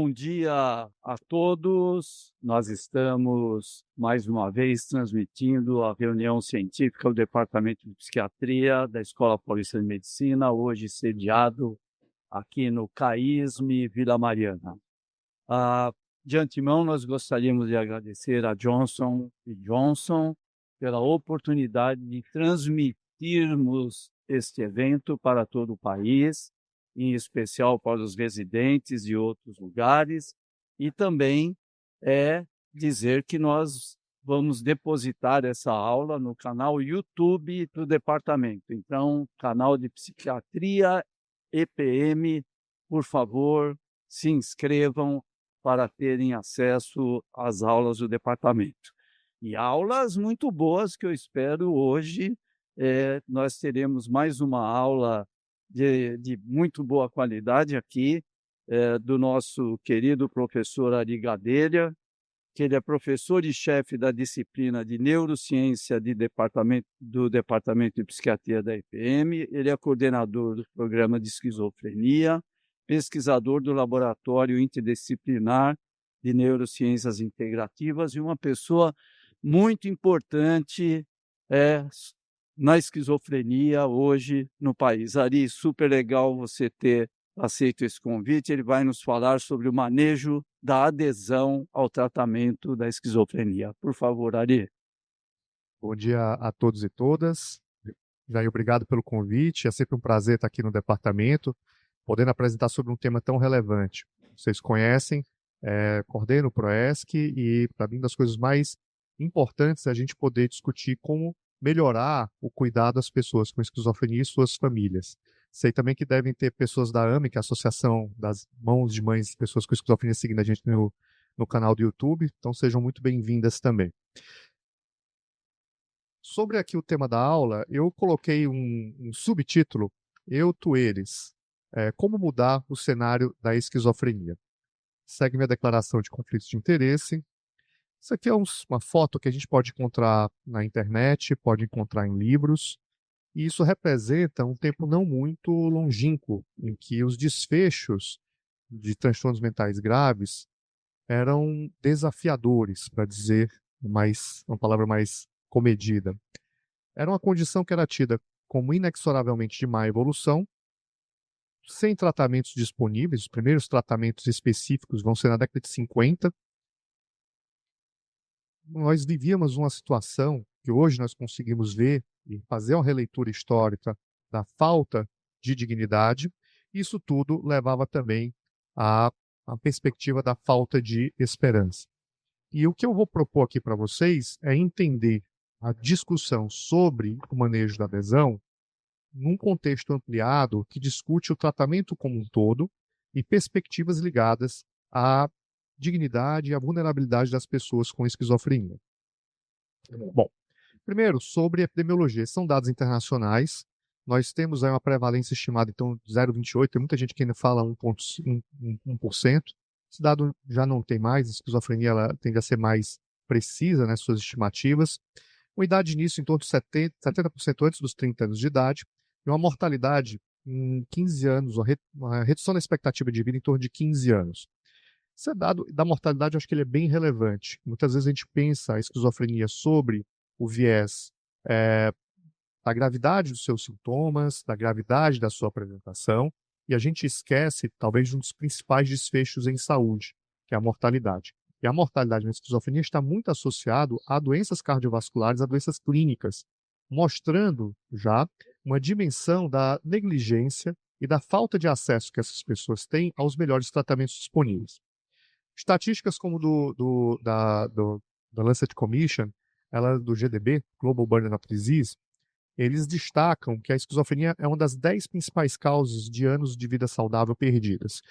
Bom dia a todos. Nós estamos, mais uma vez, transmitindo a reunião científica do Departamento de Psiquiatria da Escola Paulista de Medicina, hoje sediado aqui no CAISM Vila Mariana. De antemão, nós gostaríamos de agradecer a Johnson Johnson pela oportunidade de transmitirmos este evento para todo o país, em especial para os residentes de outros lugares, e também dizer que nós vamos depositar essa aula no canal YouTube do departamento. Então, canal de Psiquiatria EPM, por favor, se inscrevam para terem acesso às aulas do departamento. E aulas muito boas que eu espero hoje. Nós teremos mais uma aula de muito boa qualidade aqui, do nosso querido professor Ari Gadelha, que ele é professor e chefe da disciplina de Neurociência do Departamento de Psiquiatria da EPM, ele é coordenador do programa de esquizofrenia, pesquisador do Laboratório Interdisciplinar de Neurociências Integrativas e uma pessoa muito importante na esquizofrenia hoje no país. Ari, super legal você ter aceito esse convite. Ele vai nos falar sobre o manejo da adesão ao tratamento da esquizofrenia. Por favor, Ari. Bom dia a todos e todas. Jair, obrigado pelo convite. É sempre um prazer estar aqui no departamento, podendo apresentar sobre um tema tão relevante. Vocês conhecem, coordeno o PROESC e, para mim, uma das coisas mais importantes é a gente poder discutir como melhorar o cuidado das pessoas com esquizofrenia e suas famílias. Sei também que devem ter pessoas da AME, que é a Associação das Mãos de Mães de Pessoas com Esquizofrenia, seguindo a gente no canal do YouTube, então sejam muito bem-vindas também. Sobre aqui o tema da aula, eu coloquei um subtítulo, Eu, Tu, Eles, como mudar o cenário da esquizofrenia. Segue minha declaração de conflito de interesse. Isso aqui é uma foto que a gente pode encontrar na internet, pode encontrar em livros, e isso representa um tempo não muito longínquo, em que os desfechos de transtornos mentais graves eram desafiadores, para dizer uma palavra mais comedida. Era uma condição que era tida como inexoravelmente de má evolução, sem tratamentos disponíveis. Os primeiros tratamentos específicos vão ser na década de 50. Nós vivíamos uma situação que hoje nós conseguimos ver e fazer uma releitura histórica da falta de dignidade. Isso tudo levava também à perspectiva da falta de esperança. E o que eu vou propor aqui para vocês é entender a discussão sobre o manejo da adesão num contexto ampliado que discute o tratamento como um todo e perspectivas ligadas à dignidade e à vulnerabilidade das pessoas com esquizofrenia. Bom, primeiro, sobre epidemiologia. São dados internacionais. Nós temos aí uma prevalência estimada, então, de 0,28. Tem muita gente que ainda fala 1%. Esse dado já não tem mais. A esquizofrenia ela tende a ser mais precisa nas suas estimativas. Uma idade de início em torno de 70% antes dos 30 anos de idade. E uma mortalidade em 15 anos, uma redução da expectativa de vida em torno de 15 anos. Esse dado da mortalidade, eu acho que ele é bem relevante. Muitas vezes a gente pensa a esquizofrenia sobre o viés da gravidade dos seus sintomas, da gravidade da sua apresentação, e a gente esquece, talvez, de um dos principais desfechos em saúde, que é a mortalidade. E a mortalidade na esquizofrenia está muito associado a doenças cardiovasculares, a doenças clínicas, mostrando já uma dimensão da negligência e da falta de acesso que essas pessoas têm aos melhores tratamentos disponíveis. Estatísticas como da Lancet Commission, do GDB, Global Burden of Disease, eles destacam que a esquizofrenia é uma das 10 principais causas de anos de vida saudável perdidas.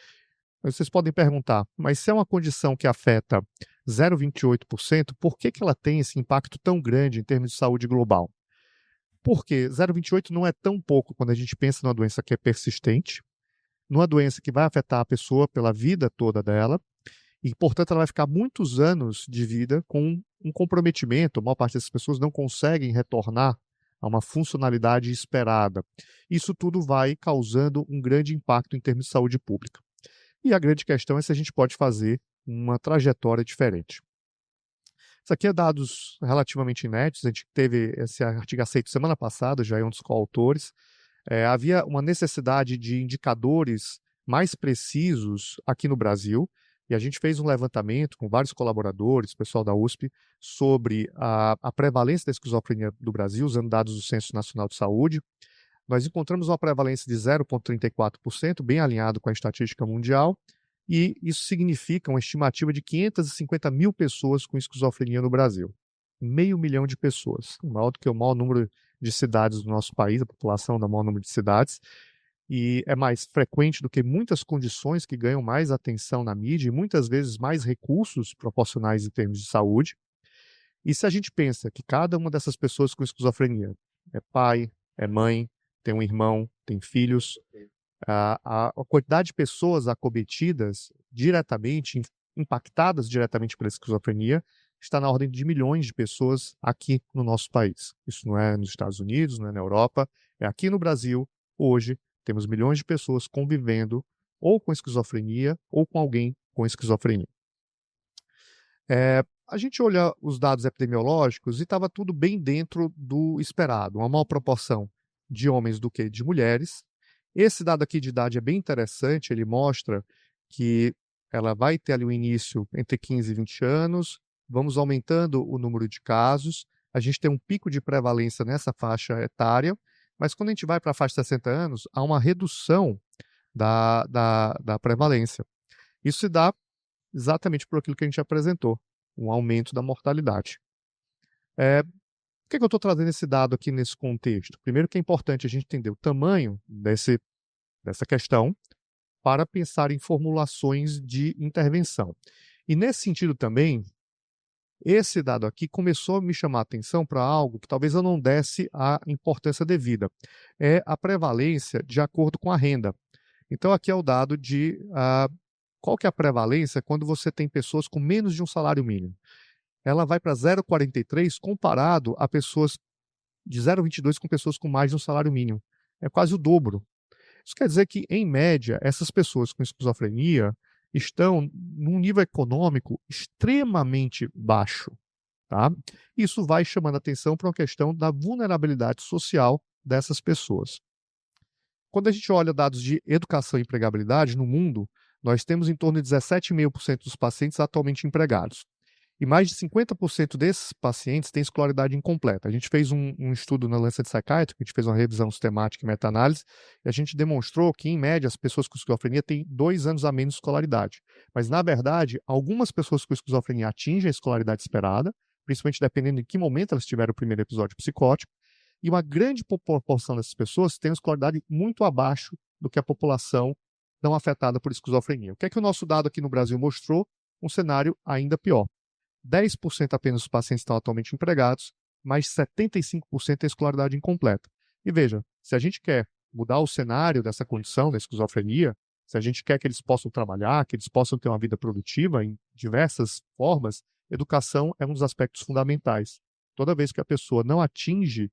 Vocês podem perguntar, mas se é uma condição que afeta 0,28%, por que ela tem esse impacto tão grande em termos de saúde global? Porque 0,28 não é tão pouco quando a gente pensa numa doença que é persistente, numa doença que vai afetar a pessoa pela vida toda dela, e, portanto, ela vai ficar muitos anos de vida com um comprometimento. A maior parte dessas pessoas não conseguem retornar a uma funcionalidade esperada. Isso tudo vai causando um grande impacto em termos de saúde pública. E a grande questão é se a gente pode fazer uma trajetória diferente. Isso aqui é dados relativamente inéditos, a gente teve esse artigo aceito semana passada, já é um dos coautores. Havia uma necessidade de indicadores mais precisos aqui no Brasil, e a gente fez um levantamento com vários colaboradores, pessoal da USP, sobre a prevalência da esquizofrenia do Brasil, usando dados do Censo Nacional de Saúde. Nós encontramos uma prevalência de 0,34%, bem alinhado com a estatística mundial, e isso significa uma estimativa de 550 mil pessoas com esquizofrenia no Brasil. 500 mil de pessoas, maior do que o maior número de cidades do nosso país, a população dá maior número de cidades, e é mais frequente do que muitas condições que ganham mais atenção na mídia e muitas vezes mais recursos proporcionais em termos de saúde. E se a gente pensa que cada uma dessas pessoas com esquizofrenia é pai, é mãe, tem um irmão, tem filhos, a quantidade de pessoas acometidas diretamente, impactadas diretamente pela esquizofrenia, está na ordem de milhões de pessoas aqui no nosso país. Isso não é nos Estados Unidos, não é na Europa, é aqui no Brasil. Hoje, temos milhões de pessoas convivendo ou com esquizofrenia ou com alguém com esquizofrenia. A gente olha os dados epidemiológicos e estava tudo bem dentro do esperado, uma maior proporção de homens do que de mulheres. Esse dado aqui de idade é bem interessante, ele mostra que ela vai ter ali um início entre 15 e 20 anos, vamos aumentando o número de casos, a gente tem um pico de prevalência nessa faixa etária, mas quando a gente vai para a faixa de 60 anos, há uma redução da prevalência. Isso se dá exatamente por aquilo que a gente apresentou, um aumento da mortalidade. Por que eu estou trazendo esse dado aqui nesse contexto? Primeiro que é importante a gente entender o tamanho dessa questão para pensar em formulações de intervenção. E nesse sentido também, esse dado aqui começou a me chamar a atenção para algo que talvez eu não desse a importância devida. É a prevalência de acordo com a renda. Então aqui é o dado de qual que é a prevalência quando você tem pessoas com menos de um salário mínimo. Ela vai para 0,43 comparado a pessoas de 0,22 com pessoas com mais de um salário mínimo. É quase o dobro. Isso quer dizer que, em média, essas pessoas com esquizofrenia estão num nível econômico extremamente baixo. Tá? Isso vai chamando a atenção para uma questão da vulnerabilidade social dessas pessoas. Quando a gente olha dados de educação e empregabilidade no mundo, nós temos em torno de 17,5% dos pacientes atualmente empregados. E mais de 50% desses pacientes têm escolaridade incompleta. A gente fez um estudo na Lancet Psychiatry, a gente fez uma revisão sistemática e meta-análise, e a gente demonstrou que, em média, as pessoas com esquizofrenia têm 2 anos a menos de escolaridade. Mas, na verdade, algumas pessoas com esquizofrenia atingem a escolaridade esperada, principalmente dependendo em que momento elas tiveram o primeiro episódio psicótico, e uma grande proporção dessas pessoas tem uma escolaridade muito abaixo do que a população não afetada por esquizofrenia. O que é que o nosso dado aqui no Brasil mostrou? Um cenário ainda pior. 10% apenas dos pacientes estão atualmente empregados, mas 75% têm escolaridade incompleta. E veja, se a gente quer mudar o cenário dessa condição da esquizofrenia, se a gente quer que eles possam trabalhar, que eles possam ter uma vida produtiva em diversas formas, educação é um dos aspectos fundamentais. Toda vez que a pessoa não atinge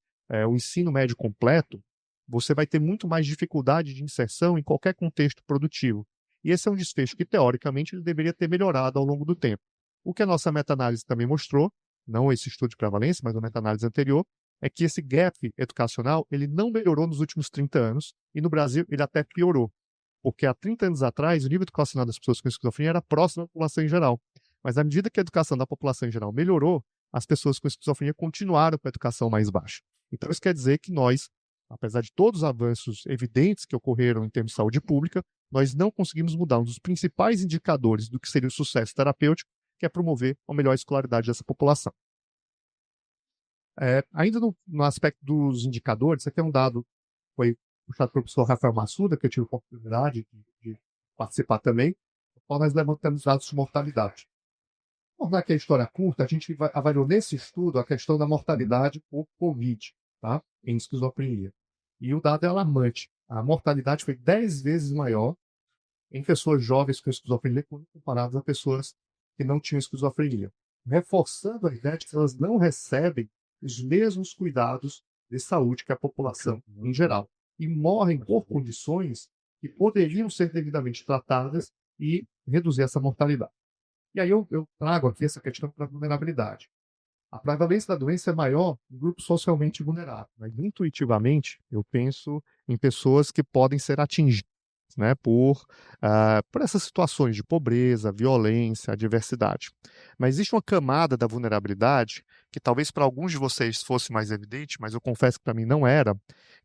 o ensino médio completo, você vai ter muito mais dificuldade de inserção em qualquer contexto produtivo. E esse é um desfecho que, teoricamente, ele deveria ter melhorado ao longo do tempo. O que a nossa meta-análise também mostrou, não esse estudo de prevalência, mas a meta-análise anterior, é que esse gap educacional ele não melhorou nos últimos 30 anos e no Brasil ele até piorou. Porque há 30 anos atrás o nível educacional das pessoas com esquizofrenia era próximo da população em geral. Mas à medida que a educação da população em geral melhorou, as pessoas com esquizofrenia continuaram com a educação mais baixa. Então isso quer dizer que nós, apesar de todos os avanços evidentes que ocorreram em termos de saúde pública, nós não conseguimos mudar um dos principais indicadores do que seria o sucesso terapêutico, que é promover a melhor escolaridade dessa população. Ainda no aspecto dos indicadores, isso aqui é um dado que foi puxado pelo professor Rafael Massuda, que eu tive a oportunidade de participar também, no qual nós levantamos dados de mortalidade. Vamos dar aqui a história curta, a gente avaliou nesse estudo a questão da mortalidade por Covid, tá? Em esquizofrenia. E o dado é alarmante. A mortalidade foi 10 vezes maior em pessoas jovens com esquizofrenia quando comparadas a pessoas que não tinham esquizofrenia, reforçando a ideia de que elas não recebem os mesmos cuidados de saúde que a população em geral, e morrem por condições que poderiam ser devidamente tratadas e reduzir essa mortalidade. E aí eu trago aqui essa questão para a vulnerabilidade. A prevalência da doença é maior em grupos socialmente vulneráveis, mas intuitivamente eu penso em pessoas que podem ser atingidas, né, por essas situações de pobreza, violência, adversidade. Mas existe uma camada da vulnerabilidade que talvez para alguns de vocês fosse mais evidente, mas eu confesso que para mim não era,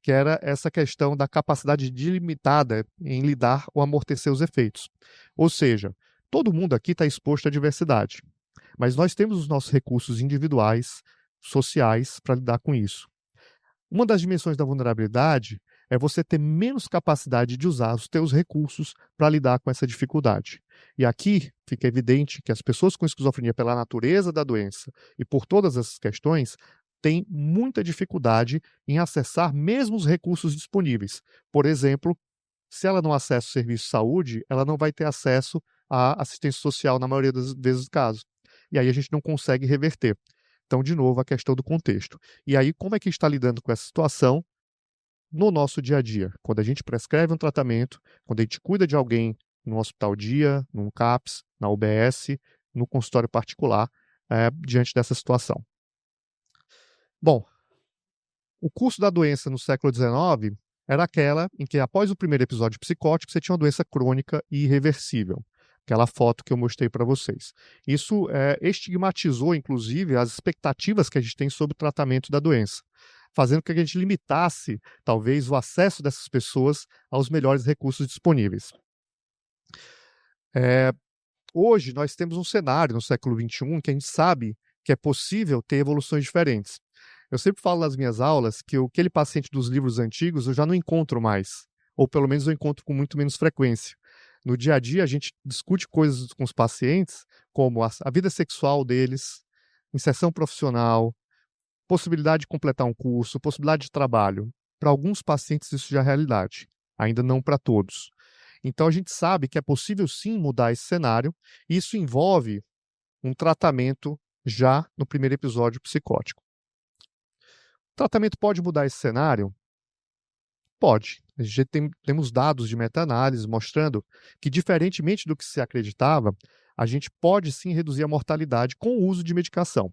que era essa questão da capacidade delimitada em lidar ou amortecer os efeitos. Ou seja, todo mundo aqui está exposto à adversidade, mas nós temos os nossos recursos individuais, sociais, para lidar com isso. Uma das dimensões da vulnerabilidade é você ter menos capacidade de usar os teus recursos para lidar com essa dificuldade. E aqui fica evidente que as pessoas com esquizofrenia, pela natureza da doença e por todas essas questões, têm muita dificuldade em acessar mesmo os recursos disponíveis. Por exemplo, se ela não acessa o serviço de saúde, ela não vai ter acesso à assistência social na maioria das vezes do caso. E aí a gente não consegue reverter. Então, de novo, a questão do contexto. E aí, como é que está lidando com essa situação no nosso dia a dia? Quando a gente prescreve um tratamento, quando a gente cuida de alguém no hospital dia, num CAPS, na UBS, no consultório particular, diante dessa situação. Bom, o curso da doença no século XIX era aquela em que, após o primeiro episódio psicótico, você tinha uma doença crônica e irreversível. Aquela foto que eu mostrei para vocês. Isso estigmatizou, inclusive, as expectativas que a gente tem sobre o tratamento da doença, fazendo com que a gente limitasse, talvez, o acesso dessas pessoas aos melhores recursos disponíveis. Hoje, nós temos um cenário no século XXI que a gente sabe que é possível ter evoluções diferentes. Eu sempre falo nas minhas aulas que aquele paciente dos livros antigos eu já não encontro mais, ou pelo menos eu encontro com muito menos frequência. No dia a dia, a gente discute coisas com os pacientes, como a vida sexual deles, inserção profissional, possibilidade de completar um curso, possibilidade de trabalho. Para alguns pacientes, isso já é realidade, ainda não para todos. Então, a gente sabe que é possível sim mudar esse cenário, e isso envolve um tratamento já no primeiro episódio psicótico. O tratamento pode mudar esse cenário? Pode. A gente temos dados de meta-análise mostrando que, diferentemente do que se acreditava, a gente pode sim reduzir a mortalidade com o uso de medicação.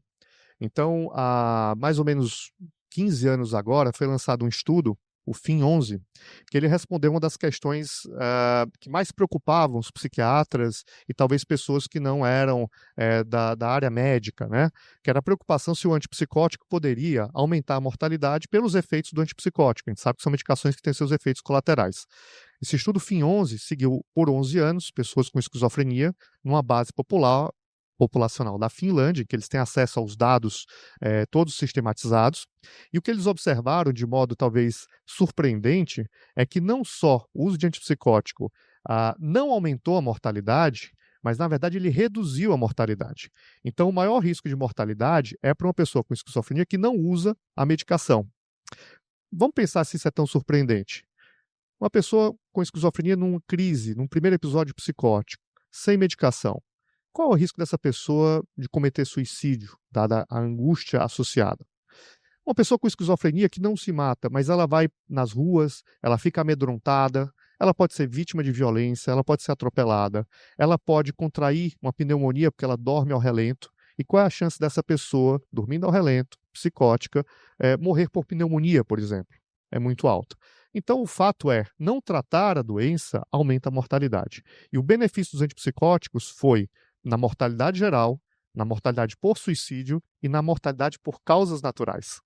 Então, há mais ou menos 15 anos agora, foi lançado um estudo, o FIM-11, que ele respondeu uma das questões que mais preocupavam os psiquiatras e talvez pessoas que não eram da área médica, né? Que era a preocupação se o antipsicótico poderia aumentar a mortalidade pelos efeitos do antipsicótico. A gente sabe que são medicações que têm seus efeitos colaterais. Esse estudo FIM-11 seguiu por 11 anos pessoas com esquizofrenia numa base populacional da Finlândia, que eles têm acesso aos dados todos sistematizados. E o que eles observaram, de modo talvez surpreendente, é que não só o uso de antipsicótico não aumentou a mortalidade, mas, na verdade, ele reduziu a mortalidade. Então, o maior risco de mortalidade é para uma pessoa com esquizofrenia que não usa a medicação. Vamos pensar se isso é tão surpreendente. Uma pessoa com esquizofrenia numa crise, num primeiro episódio psicótico, sem medicação, qual é o risco dessa pessoa de cometer suicídio, dada a angústia associada? Uma pessoa com esquizofrenia que não se mata, mas ela vai nas ruas, ela fica amedrontada, ela pode ser vítima de violência, ela pode ser atropelada, ela pode contrair uma pneumonia porque ela dorme ao relento. E qual é a chance dessa pessoa, dormindo ao relento, psicótica, morrer por pneumonia, por exemplo? É muito alta. Então, o fato é, não tratar a doença aumenta a mortalidade. E o benefício dos antipsicóticos foi na mortalidade geral, na mortalidade por suicídio e na mortalidade por causas naturais.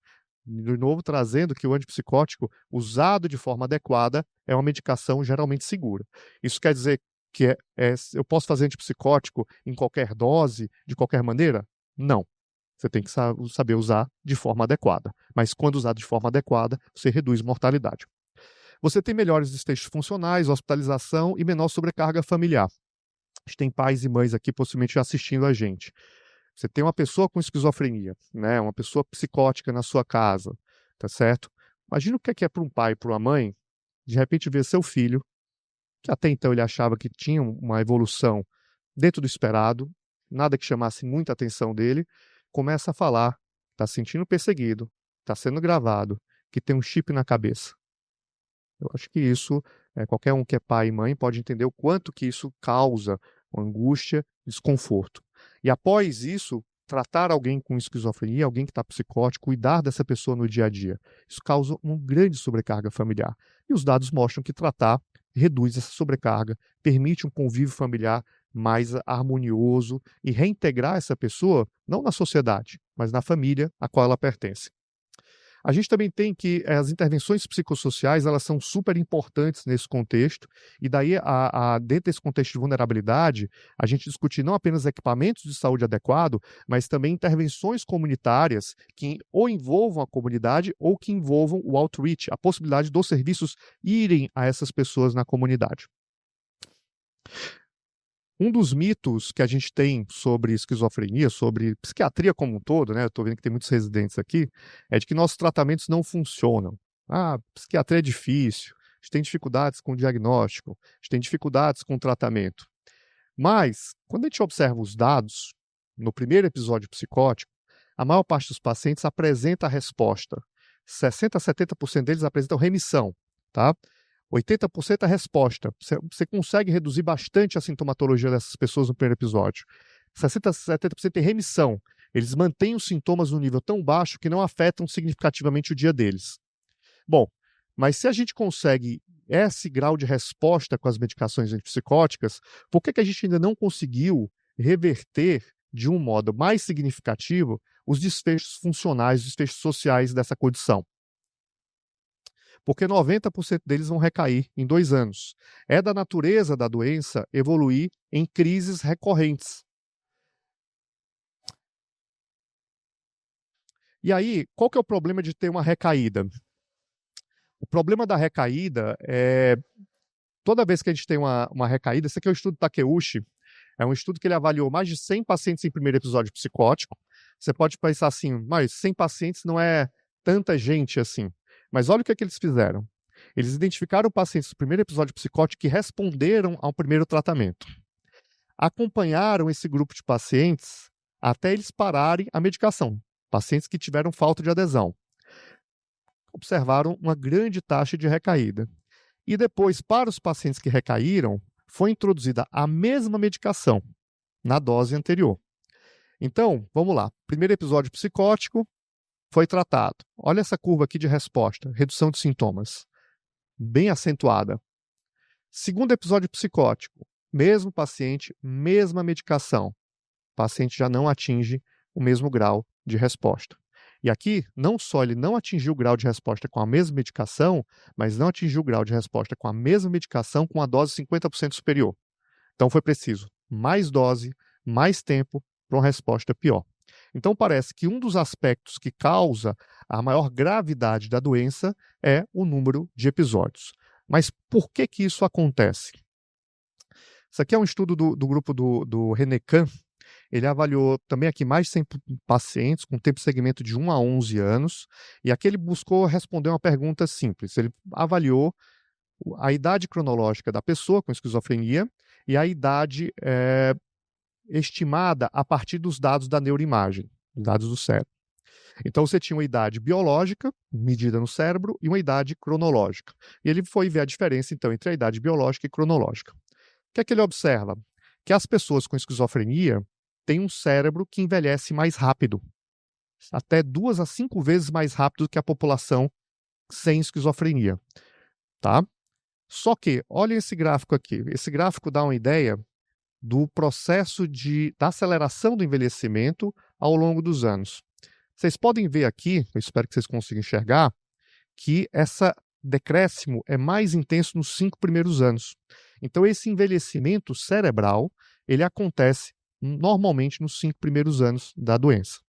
De novo, trazendo que o antipsicótico, usado de forma adequada, é uma medicação geralmente segura. Isso quer dizer que eu posso fazer antipsicótico em qualquer dose, de qualquer maneira? Não. Você tem que saber usar de forma adequada. Mas quando usado de forma adequada, você reduz mortalidade. Você tem melhores desfechos funcionais, hospitalização e menor sobrecarga familiar. A gente tem pais e mães aqui possivelmente assistindo a gente. Você tem uma pessoa com esquizofrenia, né? Uma pessoa psicótica na sua casa, tá certo? Imagina o que é para um pai e para uma mãe, de repente ver seu filho, que até então ele achava que tinha uma evolução dentro do esperado, nada que chamasse muita atenção dele, começa a falar, está se sentindo perseguido, está sendo gravado, que tem um chip na cabeça. Eu acho que isso qualquer um que é pai e mãe pode entender o quanto que isso causa angústia, desconforto. E após isso, tratar alguém com esquizofrenia, alguém que está psicótico, cuidar dessa pessoa no dia a dia. Isso causa uma grande sobrecarga familiar. E os dados mostram que tratar reduz essa sobrecarga, permite um convívio familiar mais harmonioso e reintegrar essa pessoa, não na sociedade, mas na família a qual ela pertence. A gente também tem que as intervenções psicossociais, elas são super importantes nesse contexto, e daí, dentro desse contexto de vulnerabilidade, a gente discutir não apenas equipamentos de saúde adequado, mas também intervenções comunitárias que ou envolvam a comunidade ou que envolvam o outreach, a possibilidade dos serviços irem a essas pessoas na comunidade. Um dos mitos que a gente tem sobre esquizofrenia, sobre psiquiatria como um todo, né? Eu estou vendo que tem muitos residentes aqui, é de que nossos tratamentos não funcionam. Psiquiatria é difícil, a gente tem dificuldades com o diagnóstico, a gente tem dificuldades com o tratamento. Mas, quando a gente observa os dados, no primeiro episódio psicótico, a maior parte dos pacientes apresenta a resposta. 60% a 70% deles apresentam remissão, tá? 80% é resposta. Você consegue reduzir bastante a sintomatologia dessas pessoas no primeiro episódio. 60% a 70% é remissão. Eles mantêm os sintomas no nível tão baixo que não afetam significativamente o dia deles. Bom, mas se a gente consegue esse grau de resposta com as medicações antipsicóticas, por que a gente ainda não conseguiu reverter de um modo mais significativo os desfechos funcionais, os desfechos sociais dessa condição? Porque 90% deles vão recair em 2 anos. É da natureza da doença evoluir em crises recorrentes. E aí, qual que é o problema de ter uma recaída? O problema da recaída é, toda vez que a gente tem uma recaída, esse aqui é o estudo Takeuchi, é um estudo que ele avaliou mais de 100 pacientes em primeiro episódio psicótico. Você pode pensar assim, mas 100 pacientes não é tanta gente assim. Mas olha o que eles fizeram. Eles identificaram pacientes do primeiro episódio psicótico que responderam ao primeiro tratamento. Acompanharam esse grupo de pacientes até eles pararem a medicação. Pacientes que tiveram falta de adesão. Observaram uma grande taxa de recaída. E depois, para os pacientes que recaíram, foi introduzida a mesma medicação na dose anterior. Então, vamos lá. Primeiro episódio psicótico, foi tratado. Olha essa curva aqui de resposta, redução de sintomas, bem acentuada. Segundo episódio psicótico, mesmo paciente, mesma medicação. O paciente já não atinge o mesmo grau de resposta. E aqui, não só ele não atingiu o grau de resposta com a mesma medicação, mas não atingiu o grau de resposta com a mesma medicação com a dose 50% superior. Então foi preciso mais dose, mais tempo para uma resposta pior. Então parece que um dos aspectos que causa a maior gravidade da doença é o número de episódios. Mas por que isso acontece? Isso aqui é um estudo do grupo do René Kahn. Ele avaliou também aqui mais de 100 pacientes com tempo de segmento de 1 a 11 anos, e aqui ele buscou responder uma pergunta simples. Ele avaliou a idade cronológica da pessoa com esquizofrenia e a idade estimada a partir dos dados da neuroimagem, dados do cérebro. Então você tinha uma idade biológica, medida no cérebro, e uma idade cronológica. E ele foi ver a diferença, então, entre a idade biológica e cronológica. O que é que ele observa? Que as pessoas com esquizofrenia têm um cérebro que envelhece mais rápido, até 2 a 5 vezes mais rápido que a população sem esquizofrenia. Tá? Só que, olha esse gráfico aqui. Esse gráfico dá uma ideia do processo da aceleração do envelhecimento ao longo dos anos. Vocês podem ver aqui, eu espero que vocês consigam enxergar, que esse decréscimo é mais intenso nos 5 primeiros anos. Então, esse envelhecimento cerebral, ele acontece normalmente nos 5 primeiros anos da doença.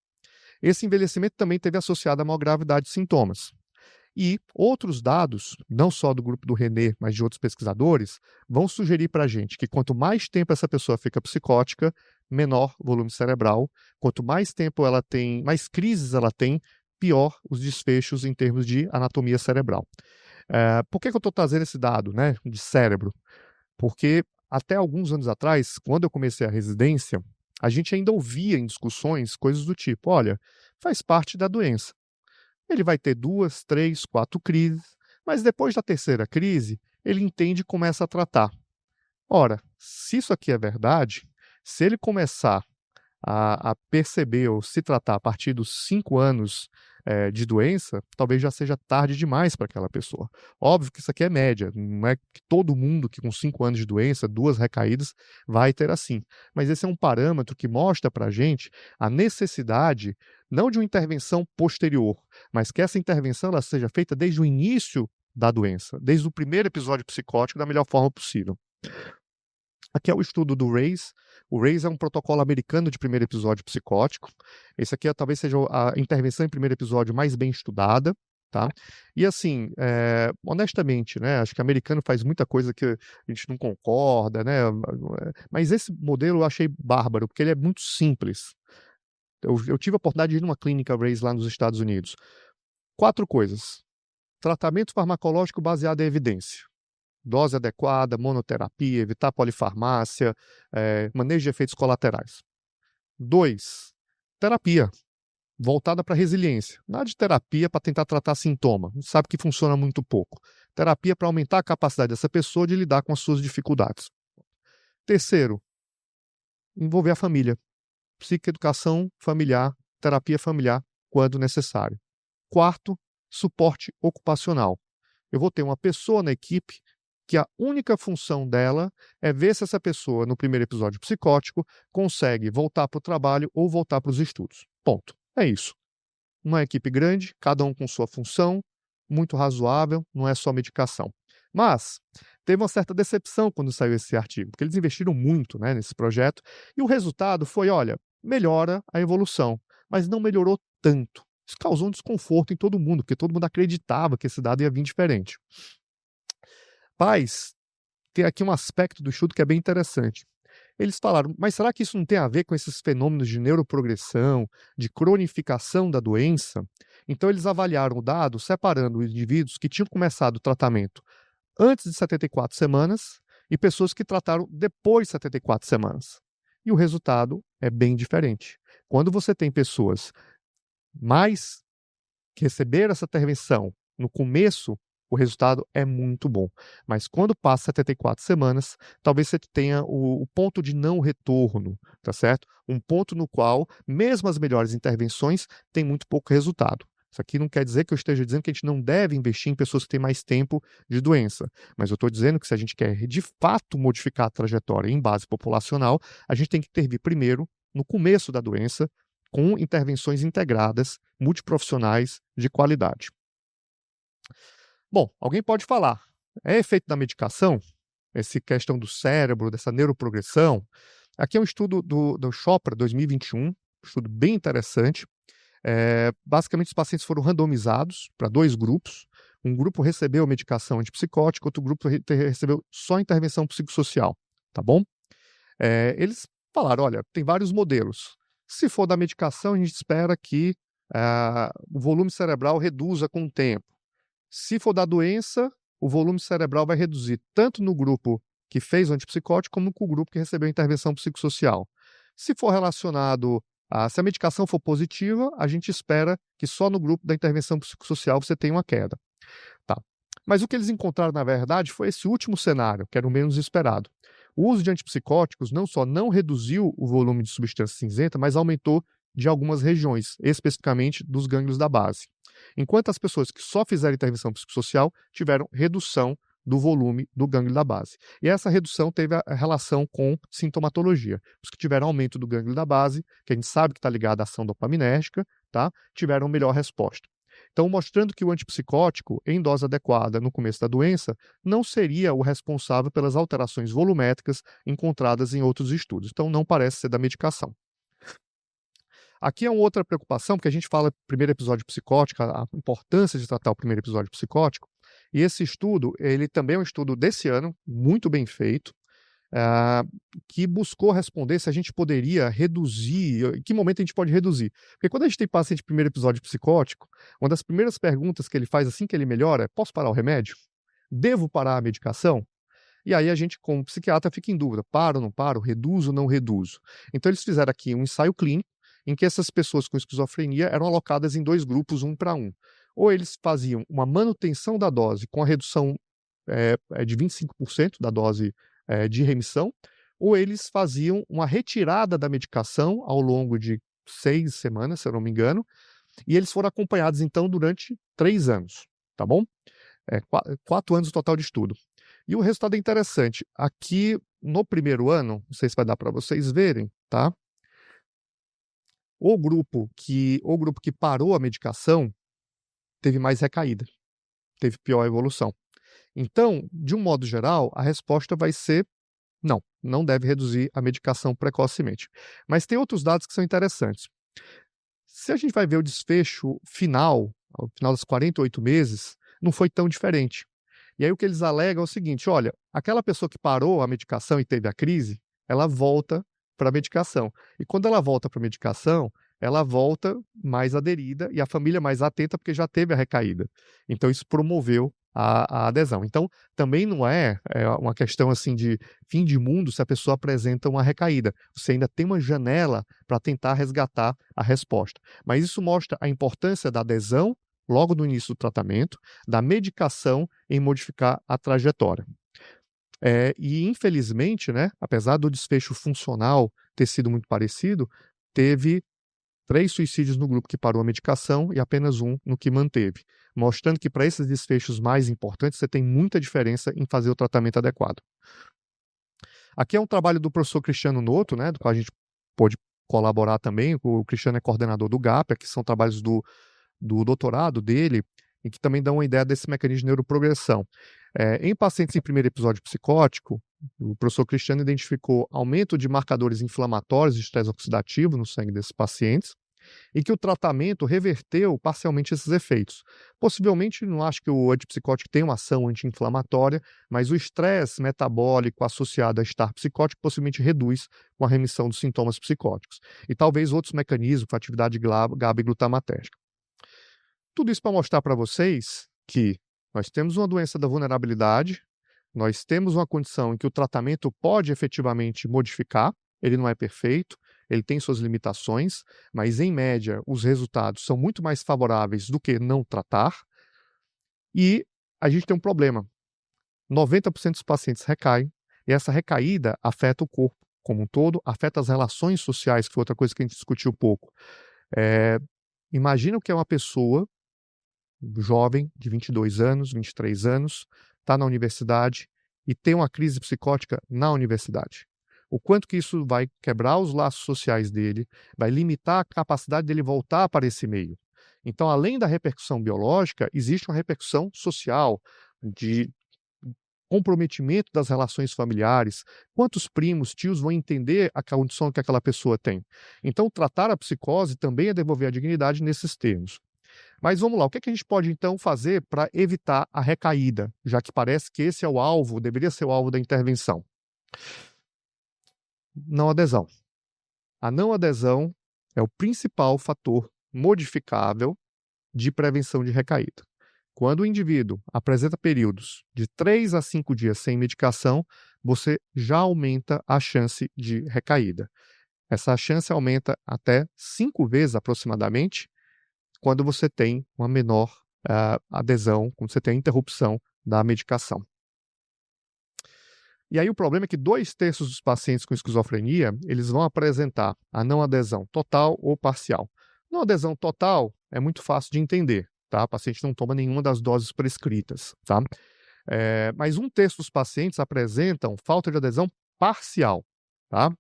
Esse envelhecimento também teve associado a maior gravidade de sintomas. E outros dados, não só do grupo do René, mas de outros pesquisadores, vão sugerir para a gente que quanto mais tempo essa pessoa fica psicótica, menor volume cerebral, quanto mais tempo ela tem, mais crises ela tem, pior os desfechos em termos de anatomia cerebral. Por que eu estou trazendo esse dado, né, de cérebro? Porque até alguns anos atrás, quando eu comecei a residência, a gente ainda ouvia em discussões coisas do tipo, olha, faz parte da doença. Ele vai ter 2, 3, 4 crises, mas depois da terceira crise, ele entende e começa a tratar. Ora, se isso aqui é verdade, se ele começar a perceber ou se tratar a partir dos 5 anos de doença, talvez já seja tarde demais para aquela pessoa. Óbvio que isso aqui é média, não é que todo mundo que com 5 anos de doença, 2 recaídas, vai ter assim. Mas esse é um parâmetro que mostra para a gente a necessidade, não de uma intervenção posterior, mas que essa intervenção ela seja feita desde o início da doença, desde o primeiro episódio psicótico, da melhor forma possível. Aqui é o estudo do RAISE. O RAISE é um protocolo americano de primeiro episódio psicótico. Esse aqui talvez seja a intervenção em primeiro episódio mais bem estudada, tá? E assim, honestamente, né, acho que o americano faz muita coisa que a gente não concorda, né? Mas esse modelo eu achei bárbaro, porque ele é muito simples. Eu tive a oportunidade de ir numa clínica RAISE lá nos Estados Unidos. 4 coisas. Tratamento farmacológico baseado em evidência. Dose adequada, monoterapia, evitar polifarmácia, manejo de efeitos colaterais. 2, terapia, voltada para resiliência. Nada de terapia para tentar tratar sintoma, a gente sabe que funciona muito pouco. Terapia para aumentar a capacidade dessa pessoa de lidar com as suas dificuldades. Terceiro, envolver a família. Psicoeducação familiar, terapia familiar, quando necessário. Quarto, suporte ocupacional. Eu vou ter uma pessoa na equipe que a única função dela é ver se essa pessoa, no primeiro episódio psicótico, consegue voltar para o trabalho ou voltar para os estudos. Ponto. É isso. Uma equipe grande, cada um com sua função, muito razoável, não é só medicação. Mas teve uma certa decepção quando saiu esse artigo, porque eles investiram muito, né, nesse projeto, e o resultado foi, olha, melhora a evolução, mas não melhorou tanto. Isso causou um desconforto em todo mundo, porque todo mundo acreditava que esse dado ia vir diferente. Mas tem aqui um aspecto do estudo que é bem interessante. Eles falaram, mas será que isso não tem a ver com esses fenômenos de neuroprogressão, de cronificação da doença? Então eles avaliaram o dado separando os indivíduos que tinham começado o tratamento antes de 74 semanas e pessoas que trataram depois de 74 semanas. E o resultado é bem diferente. Quando você tem pessoas mais que receberam essa intervenção no começo, o resultado é muito bom. Mas quando passa 74 semanas, talvez você tenha o ponto de não retorno, tá certo? Um ponto no qual, mesmo as melhores intervenções, tem muito pouco resultado. Isso aqui não quer dizer que eu esteja dizendo que a gente não deve investir em pessoas que têm mais tempo de doença. Mas eu estou dizendo que se a gente quer, de fato, modificar a trajetória em base populacional, a gente tem que intervir primeiro no começo da doença, com intervenções integradas, multiprofissionais, de qualidade. Bom, alguém pode falar, é efeito da medicação? Essa questão do cérebro, dessa neuroprogressão? Aqui é um estudo do Chopra, 2021, um estudo bem interessante. Basicamente, os pacientes foram randomizados para 2 grupos. Um grupo recebeu medicação antipsicótica, outro grupo recebeu só intervenção psicossocial, tá bom? Eles falaram, olha, tem vários modelos. Se for da medicação, a gente espera que o volume cerebral reduza com o tempo. Se for da doença, o volume cerebral vai reduzir tanto no grupo que fez o antipsicótico como no grupo que recebeu a intervenção psicossocial. Se for relacionado se a medicação for positiva, a gente espera que só no grupo da intervenção psicossocial você tenha uma queda. Tá. Mas o que eles encontraram, na verdade, foi esse último cenário, que era o menos esperado. O uso de antipsicóticos não só não reduziu o volume de substância cinzenta, mas aumentou de algumas regiões, especificamente dos gânglios da base. Enquanto as pessoas que só fizeram intervenção psicossocial tiveram redução do volume do gânglio da base. E essa redução teve a relação com sintomatologia. Os que tiveram aumento do gânglio da base, que a gente sabe que está ligado à ação dopaminérgica, tá? Tiveram melhor resposta. Então, mostrando que o antipsicótico, em dose adequada no começo da doença, não seria o responsável pelas alterações volumétricas encontradas em outros estudos. Então, não parece ser da medicação. Aqui é uma outra preocupação, porque a gente fala primeiro episódio psicótico, a importância de tratar o primeiro episódio psicótico, e esse estudo, ele também é um estudo desse ano, muito bem feito, que buscou responder se a gente poderia reduzir, em que momento a gente pode reduzir. Porque quando a gente tem paciente de primeiro episódio psicótico, uma das primeiras perguntas que ele faz assim que ele melhora é: posso parar o remédio? Devo parar a medicação? E aí a gente, como psiquiatra, fica em dúvida: paro ou não paro? Reduzo ou não reduzo? Então eles fizeram aqui um ensaio clínico em que essas pessoas com esquizofrenia eram alocadas em 2 grupos, 1 para 1. Ou eles faziam uma manutenção da dose com a redução é de 25% da dose de remissão, ou eles faziam uma retirada da medicação ao longo de 6 semanas, se eu não me engano, e eles foram acompanhados, então, durante 3 anos, tá bom? 4 anos total de estudo. E o resultado é interessante. Aqui, no primeiro ano, não sei se vai dar para vocês verem, tá? O grupo que parou a medicação teve mais recaída, teve pior evolução. Então, de um modo geral, a resposta vai ser não deve reduzir a medicação precocemente. Mas tem outros dados que são interessantes. Se a gente vai ver o desfecho final, ao final dos 48 meses, não foi tão diferente. E aí o que eles alegam é o seguinte: olha, aquela pessoa que parou a medicação e teve a crise, ela volta para a medicação. E quando ela volta para a medicação, ela volta mais aderida e a família mais atenta porque já teve a recaída. Então isso promoveu a adesão. Então também não é uma questão assim de fim de mundo se a pessoa apresenta uma recaída. Você ainda tem uma janela para tentar resgatar a resposta. Mas isso mostra a importância da adesão logo no início do tratamento, da medicação em modificar a trajetória. E, infelizmente, né, apesar do desfecho funcional ter sido muito parecido, teve 3 suicídios no grupo que parou a medicação e apenas 1 no que manteve, mostrando que para esses desfechos mais importantes você tem muita diferença em fazer o tratamento adequado. Aqui é um trabalho do professor Cristiano Noto, né, do qual a gente pôde colaborar também. O Cristiano é coordenador do GAP, que são trabalhos do doutorado dele, e que também dão uma ideia desse mecanismo de neuroprogressão. Em pacientes em primeiro episódio psicótico, o professor Cristiano identificou aumento de marcadores inflamatórios de estresse oxidativo no sangue desses pacientes, e que o tratamento reverteu parcialmente esses efeitos. Possivelmente, não acho que o antipsicótico tenha uma ação anti-inflamatória, mas o estresse metabólico associado a estar psicótico possivelmente reduz com a remissão dos sintomas psicóticos. E talvez outros mecanismos com atividade GABA e glutamatérgica. Tudo isso para mostrar para vocês que nós temos uma doença da vulnerabilidade, nós temos uma condição em que o tratamento pode efetivamente modificar, ele não é perfeito, ele tem suas limitações, mas em média os resultados são muito mais favoráveis do que não tratar. E a gente tem um problema. 90% dos pacientes recaem, e essa recaída afeta o corpo como um todo, afeta as relações sociais, que foi outra coisa que a gente discutiu pouco. Imagina o que é uma pessoa jovem, de 22 anos, 23 anos, está na universidade e tem uma crise psicótica na universidade. O quanto que isso vai quebrar os laços sociais dele, vai limitar a capacidade dele voltar para esse meio. Então, além da repercussão biológica, existe uma repercussão social, de comprometimento das relações familiares. Quantos primos, tios vão entender a condição que aquela pessoa tem? Então, tratar a psicose também é devolver a dignidade nesses termos. Mas vamos lá, o que a gente pode então fazer para evitar a recaída, já que parece que esse é o alvo, deveria ser o alvo da intervenção? Não adesão. A não adesão é o principal fator modificável de prevenção de recaída. Quando o indivíduo apresenta períodos de 3 a 5 dias sem medicação, você já aumenta a chance de recaída. Essa chance aumenta até 5 vezes aproximadamente quando você tem uma menor adesão, quando você tem a interrupção da medicação. E aí o problema é que 2/3 dos pacientes com esquizofrenia, eles vão apresentar a não adesão total ou parcial. Não adesão total é muito fácil de entender, tá? O paciente não toma nenhuma das doses prescritas, tá? Mas 1/3 dos pacientes apresentam falta de adesão parcial, tá?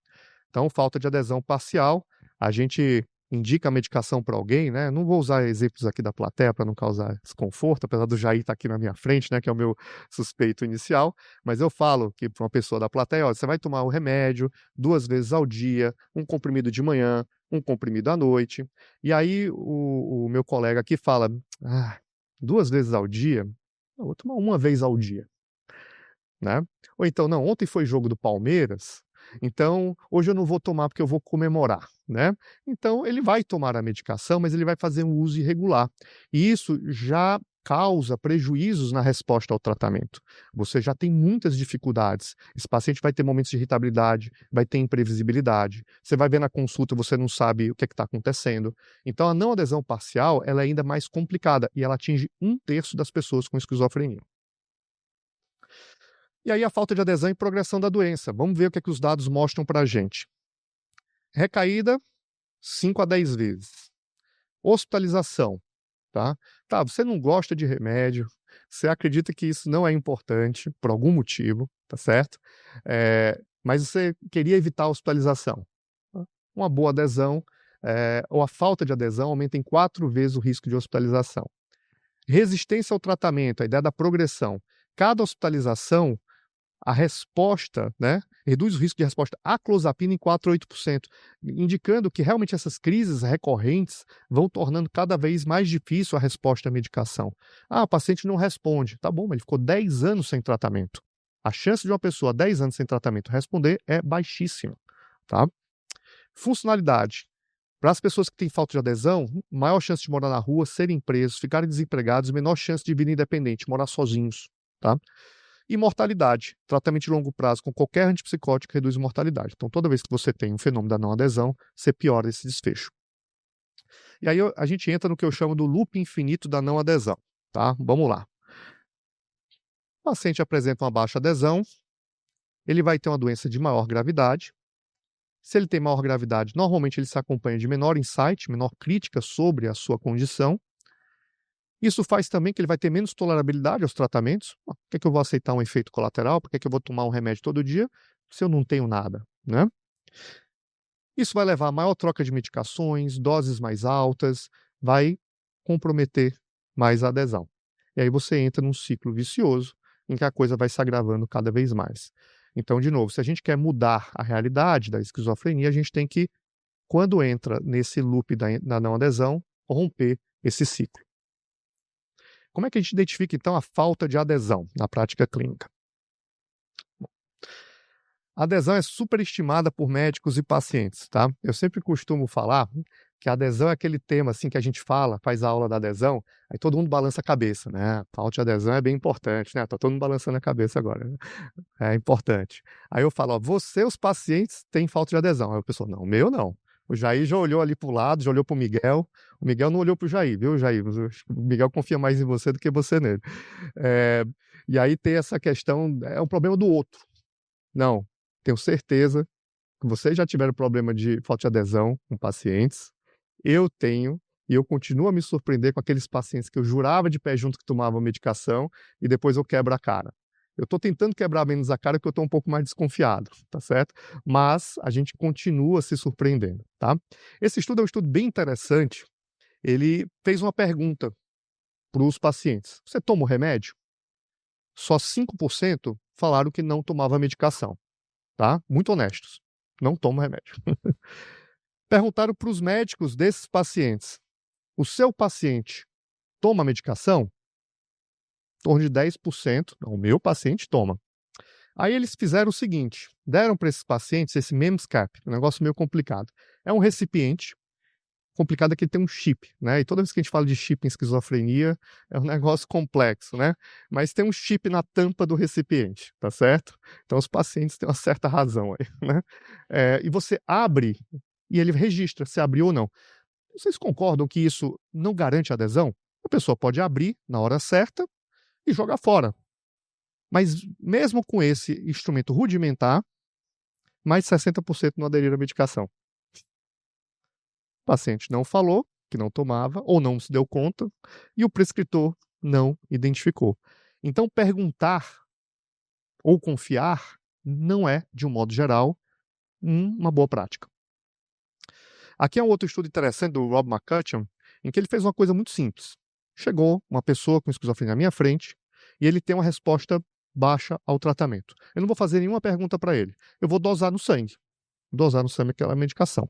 Então, falta de adesão parcial, a gente indica a medicação para alguém, né? Não vou usar exemplos aqui da plateia para não causar desconforto, apesar do Jair estar aqui na minha frente, né? Que é o meu suspeito inicial, mas eu falo que para uma pessoa da plateia, ó, você vai tomar o remédio 2 vezes ao dia, um comprimido de manhã, um comprimido à noite. E aí o meu colega aqui fala, 2 vezes ao dia? Eu vou tomar 1 vez ao dia, né? Ou então, não, ontem foi jogo do Palmeiras, então hoje eu não vou tomar porque eu vou comemorar, né? Então ele vai tomar a medicação, mas ele vai fazer um uso irregular. E isso já causa prejuízos na resposta ao tratamento. Você já tem muitas dificuldades. Esse paciente vai ter momentos de irritabilidade, vai ter imprevisibilidade. Você vai ver na consulta, você não sabe o que está acontecendo. Então a não adesão parcial, ela é ainda mais complicada e ela atinge 1/3 das pessoas com esquizofrenia. E aí a falta de adesão e progressão da doença. Vamos ver o que é que os dados mostram para a gente. Recaída, 5 a 10 vezes. Hospitalização, tá? Tá, você não gosta de remédio, você acredita que isso não é importante, por algum motivo, tá certo? Mas você queria evitar a hospitalização. Uma boa adesão, ou a falta de adesão aumenta em 4 vezes o risco de hospitalização. Resistência ao tratamento, a ideia da progressão. Cada hospitalização, a resposta, né, reduz o risco de resposta à clozapina em 4 a 8%, indicando que realmente essas crises recorrentes vão tornando cada vez mais difícil a resposta à medicação. O paciente não responde. Tá bom, mas ele ficou 10 anos sem tratamento. A chance de uma pessoa 10 anos sem tratamento responder é baixíssima. Tá? Funcionalidade. Para as pessoas que têm falta de adesão, maior chance de morar na rua, serem presos, ficarem desempregados, menor chance de vida independente, morar sozinhos. Tá? E mortalidade. Tratamento de longo prazo com qualquer antipsicótico reduz mortalidade. Então, toda vez que você tem um fenômeno da não adesão, você piora esse desfecho. E aí a gente entra no que eu chamo do loop infinito da não adesão. Tá? Vamos lá. O paciente apresenta uma baixa adesão, ele vai ter uma doença de maior gravidade. Se ele tem maior gravidade, normalmente ele se acompanha de menor insight, menor crítica sobre a sua condição. Isso faz também que ele vai ter menos tolerabilidade aos tratamentos. Por que eu vou aceitar um efeito colateral? Por que eu vou tomar um remédio todo dia se eu não tenho nada, né? Isso vai levar a maior troca de medicações, doses mais altas, vai comprometer mais a adesão. E aí você entra num ciclo vicioso em que a coisa vai se agravando cada vez mais. Então, de novo, se a gente quer mudar a realidade da esquizofrenia, a gente tem que, quando entra nesse loop da não adesão, romper esse ciclo. Como é que a gente identifica, então, a falta de adesão na prática clínica? A adesão é superestimada por médicos e pacientes, tá? Eu sempre costumo falar que a adesão é aquele tema assim que a gente fala, faz a aula da adesão, aí todo mundo balança a cabeça, né? Falta de adesão é bem importante, né? Tá todo mundo balançando a cabeça agora, né? É importante. Aí eu falo, você, os pacientes, têm falta de adesão. Aí o pessoal, não, o meu não. O Jair já olhou ali para o lado, já olhou para o Miguel. O Miguel não olhou para o Jair, viu, Jair? O Miguel confia mais em você do que você nele. E aí tem essa questão, é um problema do outro. Não, tenho certeza que vocês já tiveram problema de falta de adesão com pacientes. Eu tenho, e eu continuo a me surpreender com aqueles pacientes que eu jurava de pé junto que tomavam medicação e depois eu quebro a cara. Eu estou tentando quebrar menos a cara porque eu estou um pouco mais desconfiado, tá certo? Mas a gente continua se surpreendendo, tá? Esse estudo é um estudo bem interessante. Ele fez uma pergunta para os pacientes. Você toma o remédio? Só 5% falaram que não tomava medicação, tá? Muito honestos. Não toma remédio. Perguntaram para os médicos desses pacientes. O seu paciente toma medicação? Em torno de 10%, o meu paciente toma. Aí eles fizeram o seguinte, deram para esses pacientes esse MEMSCAP, um negócio meio complicado. É um recipiente, complicado é que ele tem um chip, né? E toda vez que a gente fala de chip em esquizofrenia, é um negócio complexo, né? Mas tem um chip na tampa do recipiente, tá certo? Então os pacientes têm uma certa razão aí, né? E você abre e ele registra se abriu ou não. Vocês concordam que isso não garante adesão? A pessoa pode abrir na hora certa e jogar fora. Mas mesmo com esse instrumento rudimentar, mais de 60% não aderiram à medicação. O paciente não falou que não tomava ou não se deu conta e o prescritor não identificou. Então, perguntar ou confiar não é, de um modo geral, uma boa prática. Aqui é um outro estudo interessante do Rob McCutcheon, em que ele fez uma coisa muito simples. Chegou uma pessoa com esquizofrenia na minha frente e ele tem uma resposta baixa ao tratamento. Eu não vou fazer nenhuma pergunta para ele. Eu vou dosar no sangue. Dosar no sangue aquela medicação.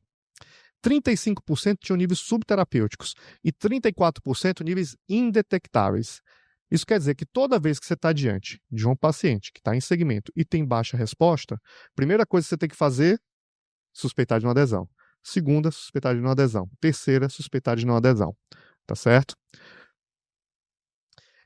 35% tinham níveis subterapêuticos e 34% níveis indetectáveis. Isso quer dizer que toda vez que você está diante de um paciente que está em segmento e tem baixa resposta, primeira coisa que você tem que fazer, suspeitar de uma adesão. Segunda, suspeitar de não adesão. Terceira, suspeitar de não adesão. Tá certo?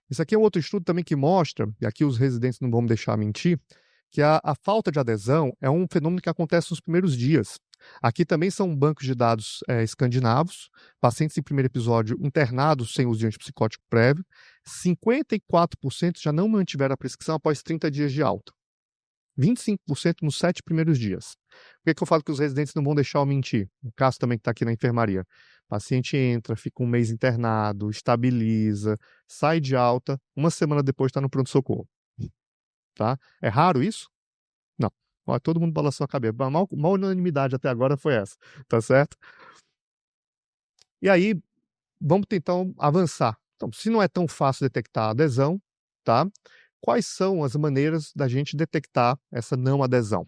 Isso aqui é um outro estudo também que mostra, e aqui os residentes não vão me deixar mentir, que a falta de adesão é um fenômeno que acontece nos primeiros dias. Aqui também são bancos de dados escandinavos, pacientes em primeiro episódio internados sem uso de antipsicótico prévio. 54% já não mantiveram a prescrição após 30 dias de alta. 25% nos 7 primeiros dias. Por que eu falo que os residentes não vão deixar eu mentir? O caso também que está aqui na enfermaria. O paciente entra, fica um mês internado, estabiliza, sai de alta, uma semana depois está no pronto-socorro. Tá? É raro isso? Não. Ó, todo mundo balançou a cabeça. A maior unanimidade até agora foi essa. Tá certo? E aí, vamos tentar avançar. Então, se não é tão fácil detectar a adesão, tá? Quais são as maneiras da gente detectar essa não adesão?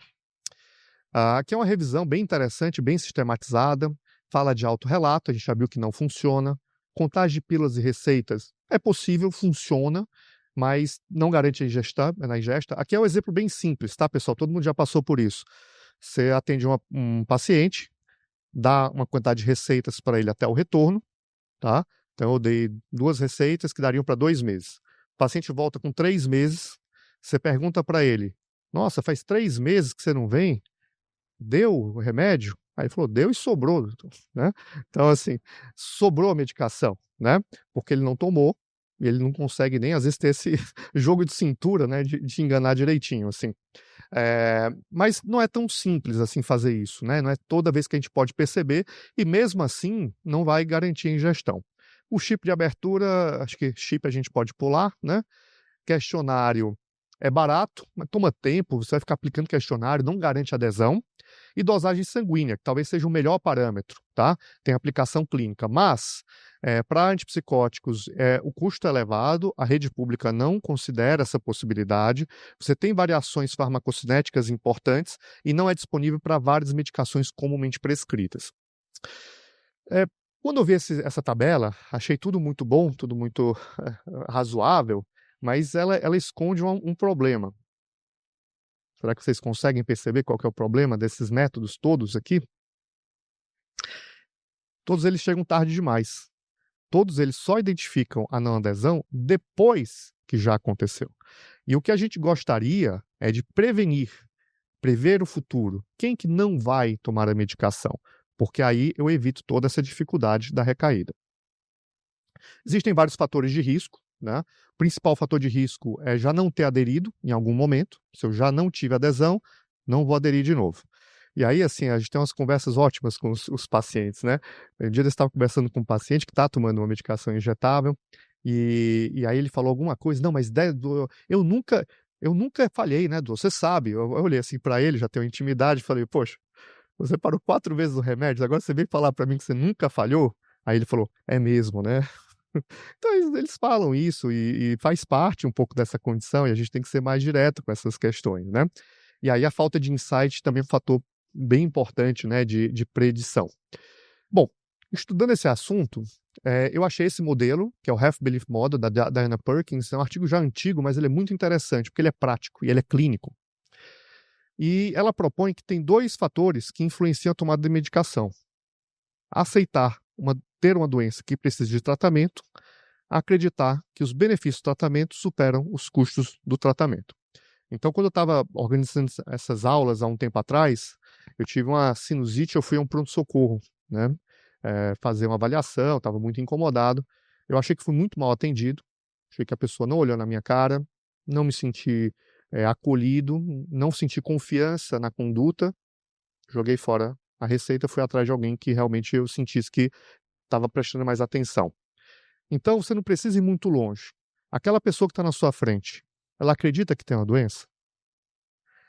Aqui é uma revisão bem interessante, bem sistematizada, fala de autorrelato, a gente já viu que não funciona. Contagem de pílulas e receitas é possível, funciona, mas não garante a ingesta, na ingesta. Aqui é um exemplo bem simples, tá, pessoal? Todo mundo já passou por isso. Você atende um paciente, dá uma quantidade de receitas para ele até o retorno, tá? Então eu dei 2 receitas que dariam para 2 meses. O paciente volta com 3 meses, você pergunta para ele, nossa, faz 3 meses que você não vem? Deu o remédio? Aí ele falou, deu e sobrou, né? Então, assim, sobrou a medicação, né? Porque ele não tomou, e ele não consegue nem, às vezes, ter esse jogo de cintura, né? De enganar direitinho, assim. Mas não é tão simples, assim, fazer isso, né? Não é toda vez que a gente pode perceber, e mesmo assim, não vai garantir a ingestão. O chip de abertura, acho que chip a gente pode pular, né? Questionário é barato, mas toma tempo, você vai ficar aplicando questionário, não garante adesão. E dosagem sanguínea, que talvez seja o melhor parâmetro, tá? Tem aplicação clínica, mas para antipsicóticos o custo é elevado, a rede pública não considera essa possibilidade, você tem variações farmacocinéticas importantes e não é disponível para várias medicações comumente prescritas. Quando eu vi essa tabela, achei tudo muito bom, tudo muito razoável, mas ela esconde um problema. Será que vocês conseguem perceber qual que é o problema desses métodos todos aqui? Todos eles chegam tarde demais. Todos eles só identificam a não adesão depois que já aconteceu. E o que a gente gostaria é de prever o futuro. Quem que não vai tomar a medicação? Porque aí eu evito toda essa dificuldade da recaída. Existem vários fatores de risco, né? O principal fator de risco é já não ter aderido em algum momento. Se eu já não tive adesão, não vou aderir de novo. E aí, assim, a gente tem umas conversas ótimas com os pacientes, né? Um dia eu estava conversando com um paciente que está tomando uma medicação injetável e aí ele falou alguma coisa, não, mas eu nunca falhei, né, você sabe. Eu olhei assim para ele, já tenho intimidade, falei, poxa, você parou 4 vezes o remédio, agora você veio falar para mim que você nunca falhou? Aí ele falou, é mesmo, né? Então eles falam isso e faz parte um pouco dessa condição e a gente tem que ser mais direto com essas questões, né? E aí a falta de insight também é um fator bem importante, né, de predição. Bom, estudando esse assunto, eu achei esse modelo, que é o Health Belief Model, da Diana Perkins, é um artigo já antigo, mas ele é muito interessante, porque ele é prático e ele é clínico. E ela propõe que tem 2 fatores que influenciam a tomada de medicação. Aceitar ter uma doença que precisa de tratamento, acreditar que os benefícios do tratamento superam os custos do tratamento. Então, quando eu estava organizando essas aulas há um tempo atrás, eu tive uma sinusite, eu fui a um pronto-socorro, né? Fazer uma avaliação, estava muito incomodado. Eu achei que fui muito mal atendido, achei que a pessoa não olhou na minha cara, não me senti acolhido, não senti confiança na conduta, joguei fora a receita, fui atrás de alguém que realmente eu sentisse que estava prestando mais atenção. Então, você não precisa ir muito longe. Aquela pessoa que está na sua frente, ela acredita que tem uma doença?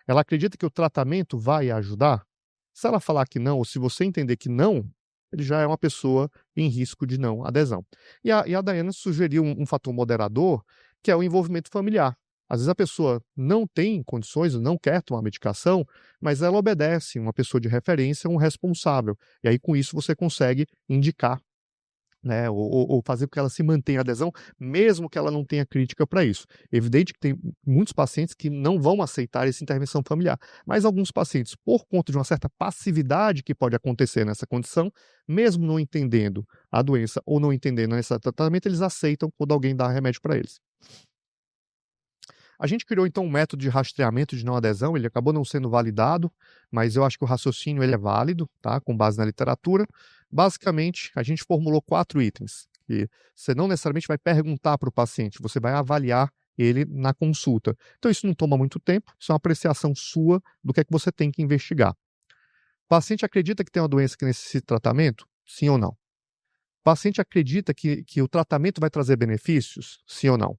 Ela acredita que o tratamento vai ajudar? Se ela falar que não, ou se você entender que não, ele já é uma pessoa em risco de não adesão. E a Daiane sugeriu um fator moderador, que é o envolvimento familiar. Às vezes a pessoa não tem condições, não quer tomar medicação, mas ela obedece uma pessoa de referência, um responsável. E aí, com isso, você consegue indicar, né, ou fazer com que ela se mantenha adesão, mesmo que ela não tenha crítica para isso. Evidente que tem muitos pacientes que não vão aceitar essa intervenção familiar, mas alguns pacientes, por conta de uma certa passividade que pode acontecer nessa condição, mesmo não entendendo a doença ou não entendendo esse tratamento, eles aceitam quando alguém dá remédio para eles. A gente criou, então, um método de rastreamento de não adesão, ele acabou não sendo validado, mas eu acho que o raciocínio ele é válido, tá? Com base na literatura. Basicamente, a gente formulou 4 itens. que você não necessariamente vai perguntar para o paciente, você vai avaliar ele na consulta. Então, isso não toma muito tempo, isso é uma apreciação sua do que é que você tem que investigar. O paciente acredita que tem uma doença que necessita de tratamento? Sim ou não? O paciente acredita que o tratamento vai trazer benefícios? Sim ou não?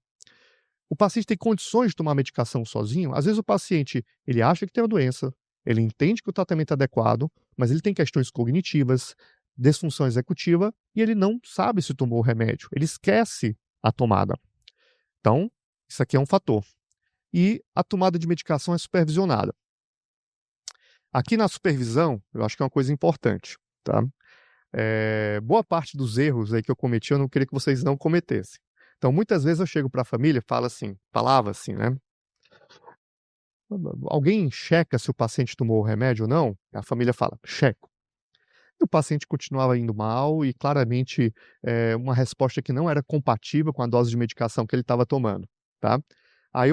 O paciente tem condições de tomar medicação sozinho? Às vezes o paciente, ele acha que tem uma doença, ele entende que o tratamento é adequado, mas ele tem questões cognitivas, disfunção executiva, e ele não sabe se tomou o remédio, ele esquece a tomada. Então, isso aqui é um fator. E a tomada de medicação é supervisionada. Aqui na supervisão, eu acho que é uma coisa importante, tá? Boa parte dos erros aí que eu cometi, eu não queria que vocês não cometessem. Então, muitas vezes eu chego para a família e falava assim, né? Alguém checa se o paciente tomou o remédio ou não? A família fala, checo. E o paciente continuava indo mal e claramente uma resposta que não era compatível com a dose de medicação que ele estava tomando, tá? Aí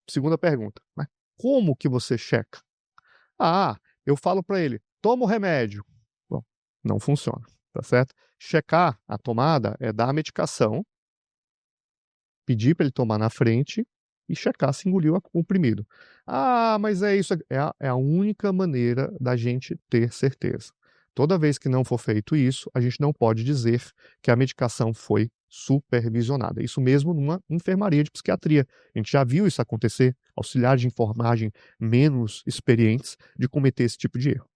segunda pergunta, mas como que você checa? Eu falo para ele, toma o remédio. Bom, não funciona, tá certo? Checar a tomada é dar a medicação, pedir para ele tomar na frente e checar se engoliu o comprimido. Mas é isso, é a única maneira da gente ter certeza. Toda vez que não for feito isso, a gente não pode dizer que a medicação foi supervisionada. Isso mesmo numa enfermaria de psiquiatria. A gente já viu isso acontecer, auxiliares de enfermagem menos experientes de cometer esse tipo de erro.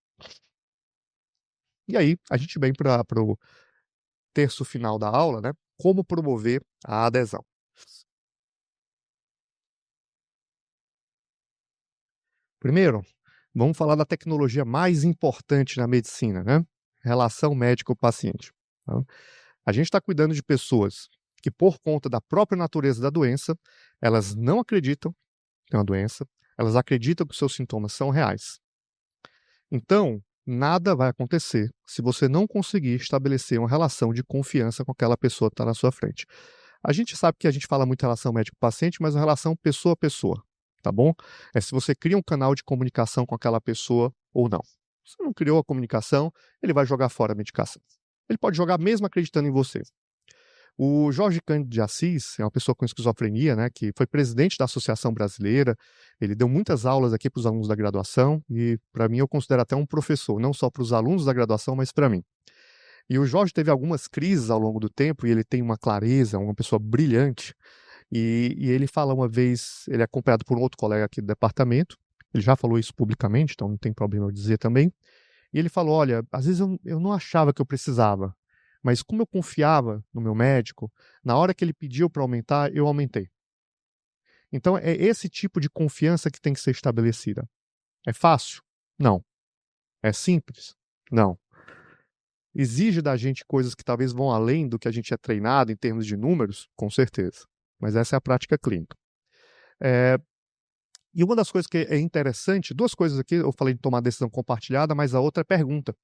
E aí, a gente vem para o terço final da aula, né? Como promover a adesão. Primeiro, vamos falar da tecnologia mais importante na medicina, né? Relação médico-paciente. Tá? A gente está cuidando de pessoas que, por conta da própria natureza da doença, elas não acreditam que é uma doença, elas acreditam que os seus sintomas são reais. Então, nada vai acontecer se você não conseguir estabelecer uma relação de confiança com aquela pessoa que está na sua frente. A gente sabe que a gente fala muito relação médico-paciente, mas a relação pessoa a pessoa, tá bom? É se você cria um canal de comunicação com aquela pessoa ou não. Se não criou a comunicação, ele vai jogar fora a medicação. Ele pode jogar mesmo acreditando em você. O Jorge Cândido de Assis é uma pessoa com esquizofrenia, né, que foi presidente da Associação Brasileira. Ele deu muitas aulas aqui para os alunos da graduação e, para mim, eu considero até um professor, não só para os alunos da graduação, mas para mim. E o Jorge teve algumas crises ao longo do tempo e ele tem uma clareza, uma pessoa brilhante. E ele fala uma vez, ele é acompanhado por um outro colega aqui do departamento, ele já falou isso publicamente, então não tem problema eu dizer também. E ele falou, olha, às vezes eu não achava que eu precisava, mas como eu confiava no meu médico, na hora que ele pediu para aumentar, eu aumentei. Então é esse tipo de confiança que tem que ser estabelecida. É fácil? Não. É simples? Não. Exige da gente coisas que talvez vão além do que a gente é treinado em termos de números? Com certeza. Mas essa é a prática clínica. E uma das coisas que é interessante, duas coisas aqui, eu falei de tomar decisão compartilhada, mas a outra é pergunta.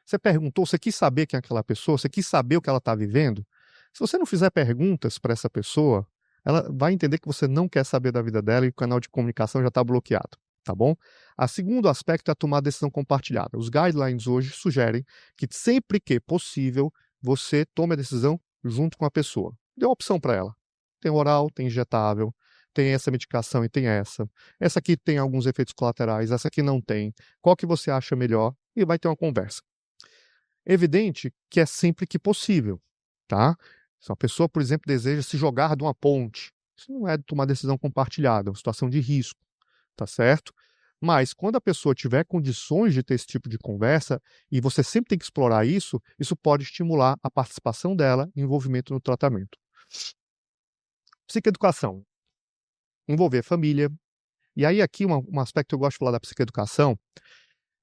Você perguntou, você quis saber quem é aquela pessoa, você quis saber o que ela está vivendo? Se você não fizer perguntas para essa pessoa, ela vai entender que você não quer saber da vida dela e o canal de comunicação já está bloqueado, tá bom? O segundo aspecto é tomar decisão compartilhada. Os guidelines hoje sugerem que sempre que possível, você tome a decisão junto com a pessoa. Dê uma opção para ela. Tem oral, tem injetável, tem essa medicação e tem essa. Essa aqui tem alguns efeitos colaterais, essa aqui não tem. Qual que você acha melhor? E vai ter uma conversa. Evidente que é sempre que possível, tá? Se uma pessoa, por exemplo, deseja se jogar de uma ponte, isso não é tomar decisão compartilhada, é uma situação de risco, tá certo? Mas quando a pessoa tiver condições de ter esse tipo de conversa, e você sempre tem que explorar isso, isso pode estimular a participação dela e envolvimento no tratamento. Psicoeducação. Envolver família. E aí aqui um aspecto que eu gosto de falar da psicoeducação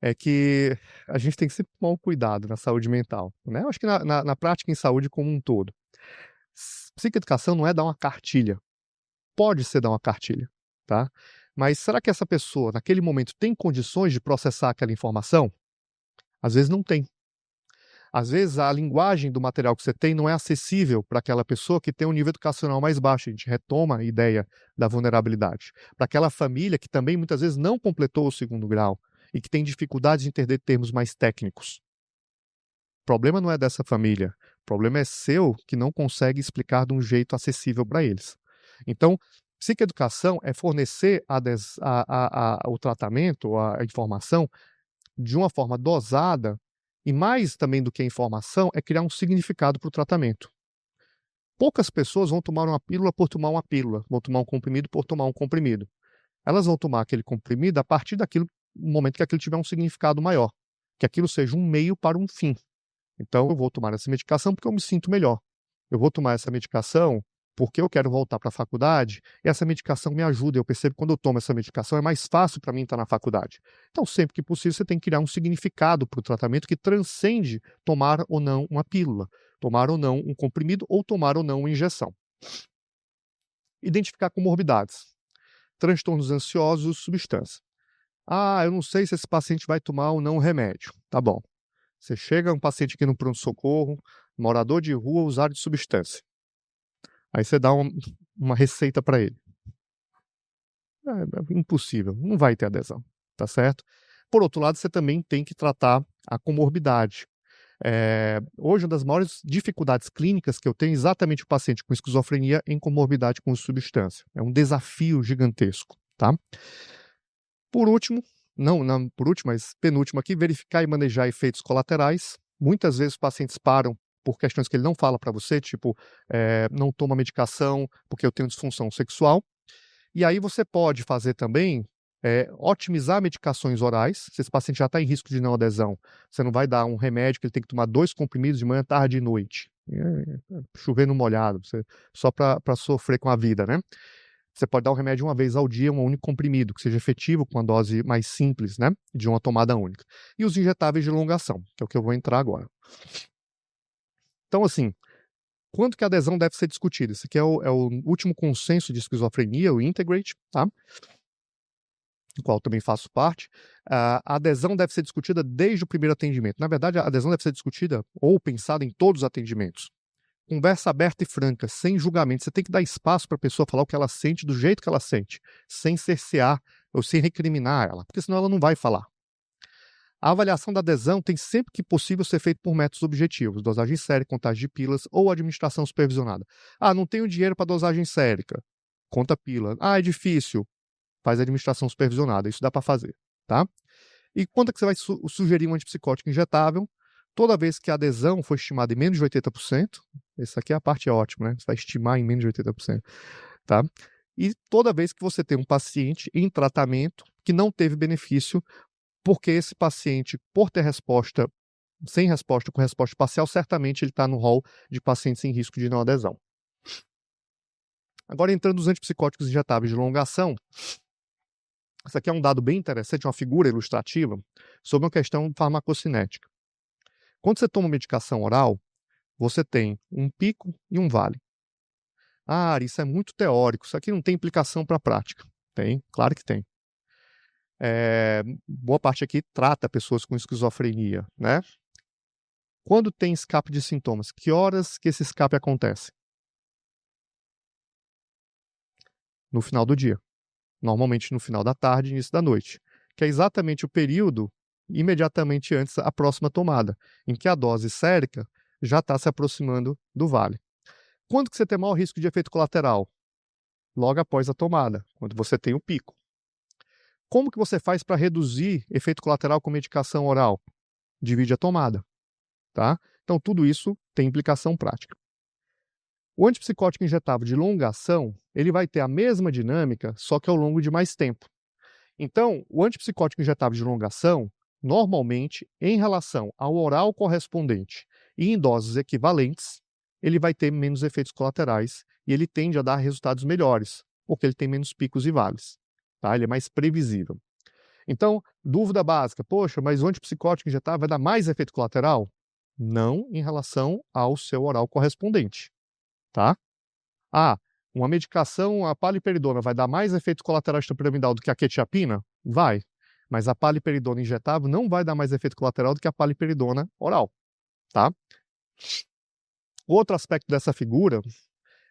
é que a gente tem que sempre tomar um cuidado na saúde mental, né? Eu acho que na prática em saúde como um todo. Psicoeducação não é dar uma cartilha. Pode ser dar uma cartilha, tá? Mas será que essa pessoa, naquele momento, tem condições de processar aquela informação? Às vezes não tem. Às vezes a linguagem do material que você tem não é acessível para aquela pessoa que tem um nível educacional mais baixo. A gente retoma a ideia da vulnerabilidade. Para aquela família que também muitas vezes não completou o 2º grau e que tem dificuldade de entender termos mais técnicos. O problema não é dessa família. O problema é seu que não consegue explicar de um jeito acessível para eles. Então, psicoeducação é fornecer o tratamento, a informação, de uma forma dosada, e mais também do que a informação, é criar um significado para o tratamento. Poucas pessoas vão tomar uma pílula por tomar uma pílula, vão tomar um comprimido por tomar um comprimido. Elas vão tomar aquele comprimido a partir daquilo, no momento que aquilo tiver um significado maior, que aquilo seja um meio para um fim. Então, eu vou tomar essa medicação porque eu me sinto melhor. Eu vou tomar essa medicação porque eu quero voltar para a faculdade e essa medicação me ajuda. Eu percebo que quando eu tomo essa medicação é mais fácil para mim estar na faculdade. Então, sempre que possível, você tem que criar um significado para o tratamento que transcende tomar ou não uma pílula, tomar ou não um comprimido ou tomar ou não uma injeção. Identificar comorbidades, transtornos ansiosos, substância. Eu não sei se esse paciente vai tomar ou não o remédio. Tá bom. Você chega um paciente aqui no pronto-socorro, morador de rua, usuário de substância. Aí você dá uma receita para ele. É impossível, não vai ter adesão, tá certo? Por outro lado, você também tem que tratar a comorbidade. Hoje, uma das maiores dificuldades clínicas que eu tenho é exatamente o paciente com esquizofrenia em comorbidade com substância. É um desafio gigantesco, tá? Por último, não por último, mas penúltimo aqui, verificar e manejar efeitos colaterais. Muitas vezes os pacientes param por questões que ele não fala para você, tipo, não toma medicação porque eu tenho disfunção sexual. E aí você pode fazer também, otimizar medicações orais. Se esse paciente já está em risco de não adesão, você não vai dar um remédio que ele tem que tomar 2 comprimidos de manhã, tarde e noite. Chover no molhado, só para sofrer com a vida, né? Você pode dar um remédio uma vez ao dia, um único comprimido, que seja efetivo, com uma dose mais simples, né? De uma tomada única. E os injetáveis de elongação, que é o que eu vou entrar agora. Então, assim, quanto que a adesão deve ser discutida? Esse aqui é o último consenso de esquizofrenia, o Integrate, tá? Do qual eu também faço parte. A adesão deve ser discutida desde o primeiro atendimento. Na verdade, a adesão deve ser discutida ou pensada em todos os atendimentos. Conversa aberta e franca, sem julgamento. Você tem que dar espaço para a pessoa falar o que ela sente, do jeito que ela sente, sem cercear ou sem recriminar ela, porque senão ela não vai falar. A avaliação da adesão tem sempre que possível ser feita por métodos objetivos, dosagem sérica, contagem de pilas ou administração supervisionada. Não tenho dinheiro para dosagem sérica, conta pílula. É difícil, faz administração supervisionada, isso dá para fazer, tá? E quanto é que você vai sugerir um antipsicótico injetável? Toda vez que a adesão for estimada em menos de 80%, essa aqui é a parte ótima, né? Você vai estimar em menos de 80%, tá? E toda vez que você tem um paciente em tratamento que não teve benefício, porque esse paciente, por ter resposta, sem resposta, com resposta parcial, certamente ele está no rol de pacientes em risco de não adesão. Agora, entrando nos antipsicóticos injetáveis de longa ação, esse aqui é um dado bem interessante, uma figura ilustrativa sobre uma questão farmacocinética. Quando você toma medicação oral, você tem um pico e um vale. Ari, isso é muito teórico, isso aqui não tem implicação para a prática. Tem, claro que tem. Boa parte aqui trata pessoas com esquizofrenia, né? Quando tem escape de sintomas, que horas que esse escape acontece? No final do dia. Normalmente no final da tarde, início da noite. Que é exatamente o período imediatamente antes da próxima tomada, em que a dose sérica já está se aproximando do vale. Quando que você tem maior risco de efeito colateral? Logo após a tomada, quando você tem o pico. Como que você faz para reduzir efeito colateral com medicação oral? Divide a tomada, tá? Então tudo isso tem implicação prática. O antipsicótico injetável de longa ação, ele vai ter a mesma dinâmica, só que ao longo de mais tempo. Então, o antipsicótico injetável de longa ação, normalmente, em relação ao oral correspondente e em doses equivalentes, ele vai ter menos efeitos colaterais e ele tende a dar resultados melhores, porque ele tem menos picos e vales. Tá? Ele é mais previsível. Então, dúvida básica, poxa, mas o antipsicótico injetável vai dar mais efeito colateral? Não em relação ao seu oral correspondente. Tá? Uma medicação, a paliperidona, vai dar mais efeito colateral extrapiramidal do que a quetiapina? Vai. Mas a paliperidona injetável não vai dar mais efeito colateral do que a paliperidona oral. Tá? Outro aspecto dessa figura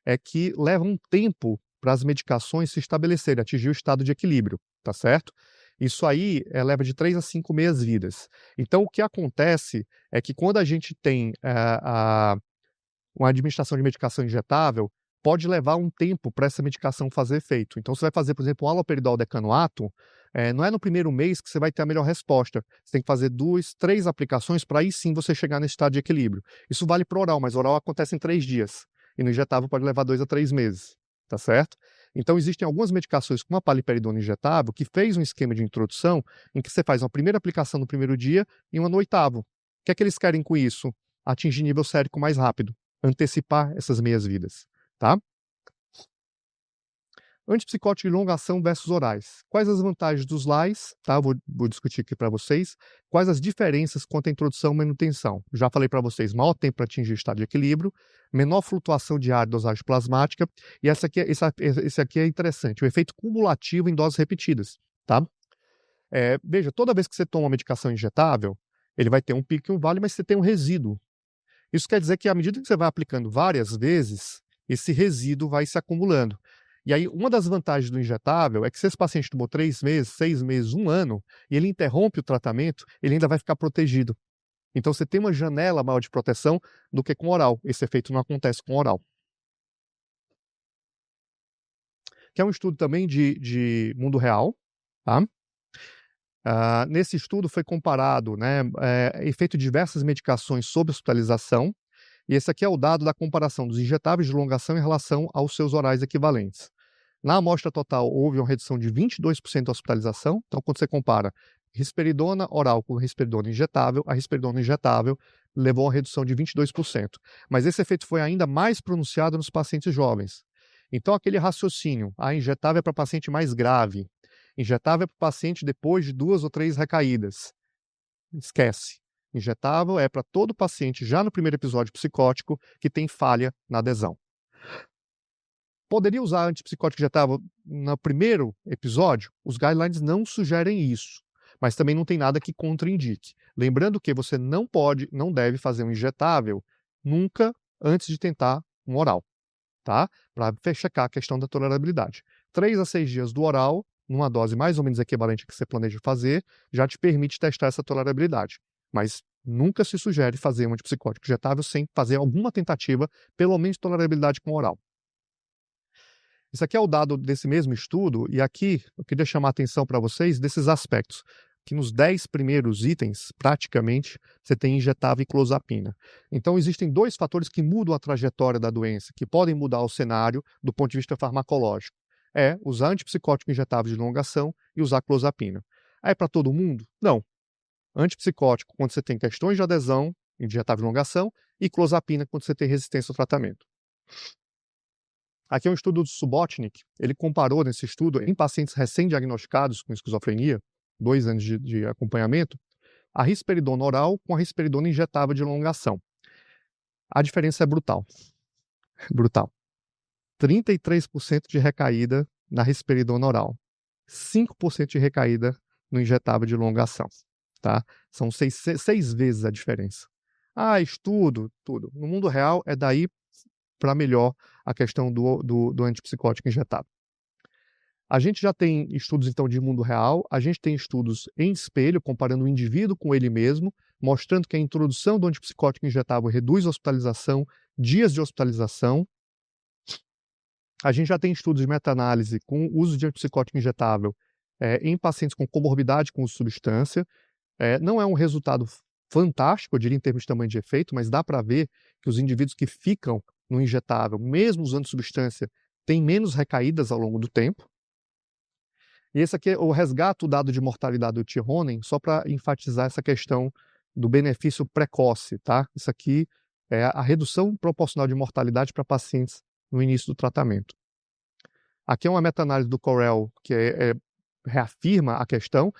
é que leva um tempo para as medicações se estabelecerem, atingir o estado de equilíbrio, tá certo? Isso aí leva de 3 a 5 meias-vidas. Então, o que acontece é que quando a gente tem com a administração de medicação injetável, pode levar um tempo para essa medicação fazer efeito. Então, você vai fazer, por exemplo, um haloperidol decanoato, não é no primeiro mês que você vai ter a melhor resposta. Você tem que fazer 2, 3 aplicações para aí sim você chegar nesse estado de equilíbrio. Isso vale para o oral, mas o oral acontece em 3 dias. E no injetável pode levar 2 a 3 meses, tá certo? Então, existem algumas medicações como a paliperidona injetável que fez um esquema de introdução em que você faz uma primeira aplicação no primeiro dia e uma no 8º. O que é que eles querem com isso? Atingir nível sérico mais rápido, antecipar essas meias-vidas, tá? Antipsicótico de longa ação versus orais. Quais as vantagens dos LAIs? Tá? Vou discutir aqui para vocês. Quais as diferenças quanto à introdução e manutenção? Já falei para vocês, maior tempo para atingir o estado de equilíbrio, menor flutuação diária de dosagem plasmática, e esse aqui é interessante, o efeito cumulativo em doses repetidas. Tá? Veja, toda vez que você toma uma medicação injetável, ele vai ter um pico e um vale, mas você tem um resíduo. Isso quer dizer que à medida que você vai aplicando várias vezes, esse resíduo vai se acumulando. E aí, uma das vantagens do injetável é que se esse paciente tomou 3 meses, 6 meses, 1 ano, e ele interrompe o tratamento, ele ainda vai ficar protegido. Então, você tem uma janela maior de proteção do que com oral. Esse efeito não acontece com oral. Que é um estudo também de mundo real, tá? Nesse estudo foi comparado, efeito de diversas medicações sob hospitalização, e esse aqui é o dado da comparação dos injetáveis de longação em relação aos seus orais equivalentes. Na amostra total, houve uma redução de 22% da hospitalização. Então, quando você compara risperidona oral com risperidona injetável, a risperidona injetável levou a uma redução de 22%. Mas esse efeito foi ainda mais pronunciado nos pacientes jovens. Então, aquele raciocínio, a injetável é para paciente mais grave, injetável é para paciente depois de 2 ou 3 recaídas. Esquece. Injetável é para todo paciente já no primeiro episódio psicótico que tem falha na adesão. Poderia usar antipsicótico injetável no primeiro episódio? Os guidelines não sugerem isso, mas também não tem nada que contraindique. Lembrando que você não deve fazer um injetável nunca antes de tentar um oral, tá? Para checar a questão da tolerabilidade. 3 a 6 dias do oral, numa dose mais ou menos equivalente que você planeja fazer, já te permite testar essa tolerabilidade. Mas nunca se sugere fazer um antipsicótico injetável sem fazer alguma tentativa, pelo menos de tolerabilidade com oral. Isso aqui é o dado desse mesmo estudo, e aqui eu queria chamar a atenção para vocês desses aspectos, que nos 10 primeiros itens, praticamente, você tem injetável e clozapina. Então, existem 2 fatores que mudam a trajetória da doença, que podem mudar o cenário do ponto de vista farmacológico. Usar antipsicótico injetável de longa ação e usar clozapina. É para todo mundo? Não. Antipsicótico quando você tem questões de adesão, injetável de longa ação, e clozapina quando você tem resistência ao tratamento. Aqui é um estudo do Subotnik. Ele comparou nesse estudo, em pacientes recém-diagnosticados com esquizofrenia, 2 anos de acompanhamento, a risperidona oral com a risperidona injetável de longa ação. A diferença é brutal. Brutal. 33% de recaída na risperidona oral. 5% de recaída no injetável de longa ação. Tá? São 6 vezes a diferença. Estudo, tudo. No mundo real, é daí para melhor a questão do antipsicótico injetável. A gente já tem estudos, então, de mundo real, a gente tem estudos em espelho, comparando o indivíduo com ele mesmo, mostrando que a introdução do antipsicótico injetável reduz a hospitalização, dias de hospitalização. A gente já tem estudos de meta-análise com o uso de antipsicótico injetável em pacientes com comorbidade com substância. Não é um resultado fantástico, eu diria, em termos de tamanho de efeito, mas dá para ver que os indivíduos que ficam no injetável, mesmo usando substância, têm menos recaídas ao longo do tempo. E esse aqui é o resgate, o dado de mortalidade do Tironen, só para enfatizar essa questão do benefício precoce, tá? Isso aqui é a redução proporcional de mortalidade para pacientes no início do tratamento. Aqui é uma meta-análise do Correll que reafirma a questão,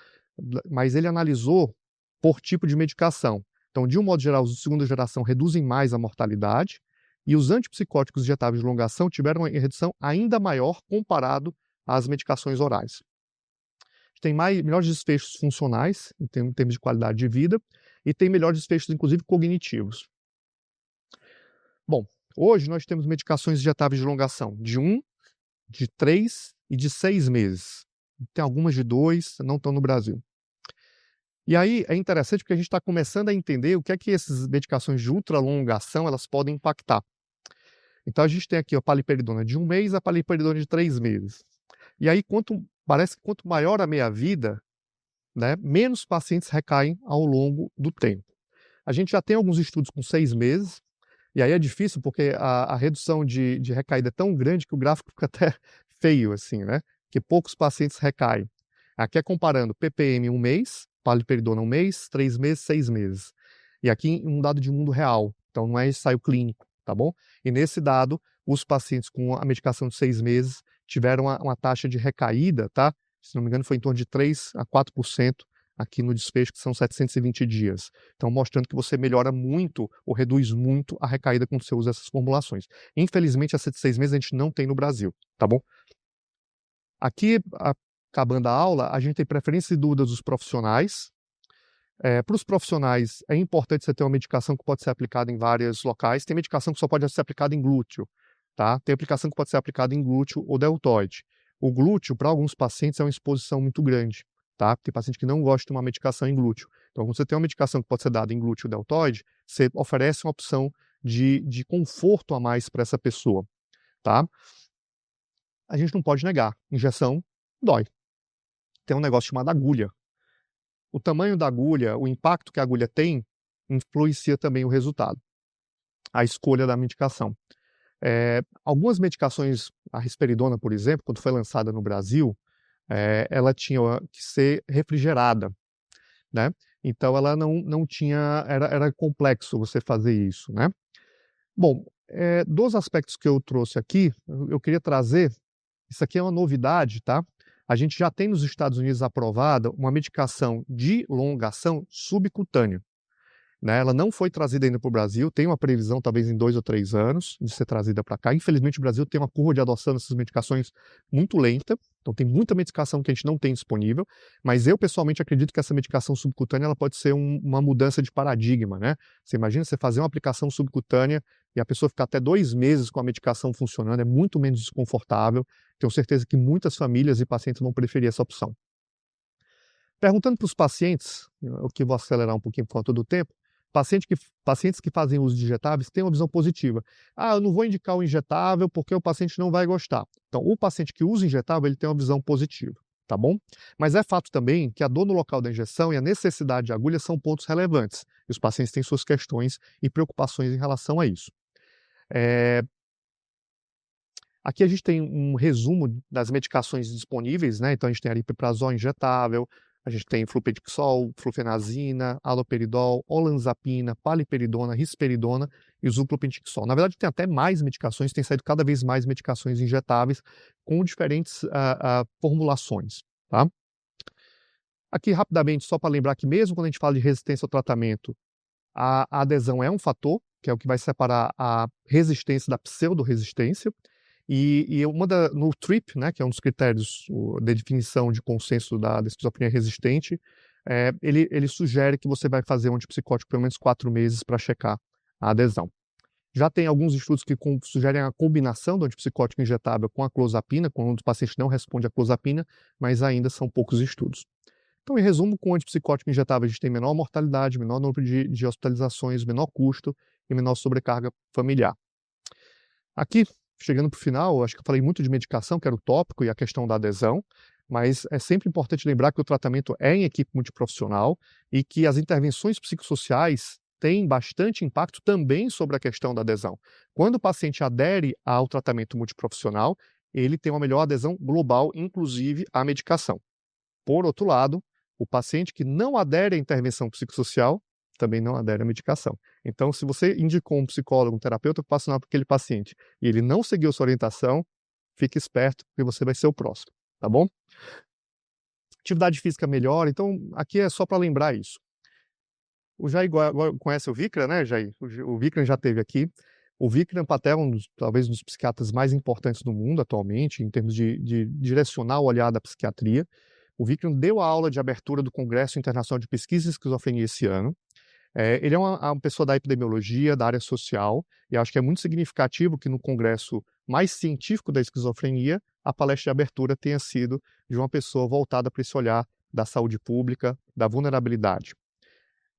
mas ele analisou por tipo de medicação. Então, de um modo geral, os de segunda geração reduzem mais a mortalidade e os antipsicóticos injetáveis de longa ação tiveram uma redução ainda maior comparado às medicações orais. Tem melhores desfechos funcionais, em termos de qualidade de vida, e tem melhores desfechos, inclusive, cognitivos. Bom, hoje nós temos medicações injetáveis de longa ação de 1, de 3 e de 6 meses. Tem algumas de 2, não estão no Brasil. E aí é interessante porque a gente está começando a entender o que é que essas medicações de ultra longa ação elas podem impactar. Então a gente tem aqui a paliperidona de 1 mês, a paliperidona de 3 meses. E aí parece que quanto maior a meia-vida, né, menos pacientes recaem ao longo do tempo. A gente já tem alguns estudos com 6 meses, e aí é difícil porque a redução de recaída é tão grande que o gráfico fica até feio, assim, né? Que poucos pacientes recaem. Aqui é comparando ppm 1 mês, paliperidona 1 mês, 3 meses, 6 meses. E aqui um dado de mundo real, então não é ensaio clínico, tá bom? E nesse dado, os pacientes com a medicação de 6 meses tiveram uma taxa de recaída, tá? Se não me engano, foi em torno de 3 a 4% aqui no desfecho, que são 720 dias. Então, mostrando que você melhora muito ou reduz muito a recaída quando você usa essas formulações. Infelizmente, essa de 6 meses a gente não tem no Brasil, tá bom? Aqui, acabando a aula, a gente tem preferência e dúvidas dos profissionais. Para os profissionais, é importante você ter uma medicação que pode ser aplicada em vários locais. Tem medicação que só pode ser aplicada em glúteo, tá? Tem aplicação que pode ser aplicada em glúteo ou deltoide. O glúteo, para alguns pacientes, é uma exposição muito grande, tá? Tem paciente que não gosta de uma medicação em glúteo. Então, quando você tem uma medicação que pode ser dada em glúteo ou deltoide, você oferece uma opção de conforto a mais para essa pessoa, tá? A gente não pode negar, injeção dói. Tem um negócio chamado agulha. O tamanho da agulha, o impacto que a agulha tem, influencia também o resultado, a escolha da medicação. Algumas medicações, a risperidona, por exemplo, quando foi lançada no Brasil, ela tinha que ser refrigerada, né? Então ela não tinha, era complexo você fazer isso, né? Bom, dos aspectos que eu trouxe aqui, eu queria trazer, isso aqui é uma novidade, tá? A gente já tem nos Estados Unidos aprovada uma medicação de longa ação subcutânea, né? Ela não foi trazida ainda para o Brasil, tem uma previsão talvez em 2 ou 3 anos de ser trazida para cá. Infelizmente o Brasil tem uma curva de adoção dessas medicações muito lenta, então tem muita medicação que a gente não tem disponível, mas eu pessoalmente acredito que essa medicação subcutânea ela pode ser uma mudança de paradigma, né? Você imagina você fazer uma aplicação subcutânea e a pessoa ficar até 2 meses com a medicação funcionando, é muito menos desconfortável. Tenho certeza que muitas famílias e pacientes vão preferir essa opção. Perguntando para os pacientes, o que vou acelerar um pouquinho por conta do tempo, pacientes que fazem uso de injetáveis têm uma visão positiva. Eu não vou indicar o injetável porque o paciente não vai gostar. Então, o paciente que usa injetável, ele tem uma visão positiva, tá bom? Mas é fato também que a dor no local da injeção e a necessidade de agulha são pontos relevantes. E os pacientes têm suas questões e preocupações em relação a isso. Aqui a gente tem um resumo das medicações disponíveis, né? Então a gente tem aripiprazol injetável, a gente tem flupentixol, flufenazina, haloperidol, olanzapina, paliperidona, risperidona e o zupropentixol. Na verdade tem até mais medicações, tem saído cada vez mais medicações injetáveis com diferentes formulações, tá? Aqui rapidamente, só para lembrar que mesmo quando a gente fala de resistência ao tratamento, a adesão é um fator, que é o que vai separar a resistência da pseudo-resistência. E no TRIP, né, que é um dos critérios de definição de consenso da esquizofrenia resistente, ele sugere que você vai fazer um antipsicótico pelo menos 4 meses para checar a adesão. Já tem alguns estudos que sugerem a combinação do antipsicótico injetável com a clozapina, quando o paciente não responde à clozapina, mas ainda são poucos estudos. Então, em resumo, com o antipsicótico injetável a gente tem menor mortalidade, menor número de hospitalizações, menor custo e menor sobrecarga familiar. Aqui, chegando para o final, acho que eu falei muito de medicação, que era o tópico e a questão da adesão, mas é sempre importante lembrar que o tratamento é em equipe multiprofissional e que as intervenções psicossociais têm bastante impacto também sobre a questão da adesão. Quando o paciente adere ao tratamento multiprofissional, ele tem uma melhor adesão global, inclusive à medicação. Por outro lado, o paciente que não adere à intervenção psicossocial também não adere à medicação. Então, se você indicou um psicólogo, um terapeuta ocupacional para aquele paciente e ele não seguiu sua orientação, fique esperto, porque você vai ser o próximo, tá bom? Atividade física melhor, então aqui é só para lembrar isso. O Jair conhece o Vikram, né, Jair? O Vikram já esteve aqui. O Vikram Patel é talvez um dos psiquiatras mais importantes do mundo atualmente, em termos de direcionar o olhar da psiquiatria. O Vikram deu a aula de abertura do Congresso Internacional de Pesquisa em Esquizofrenia esse ano. Ele é uma pessoa da epidemiologia, da área social, e acho que é muito significativo que no congresso mais científico da esquizofrenia, a palestra de abertura tenha sido de uma pessoa voltada para esse olhar da saúde pública, da vulnerabilidade.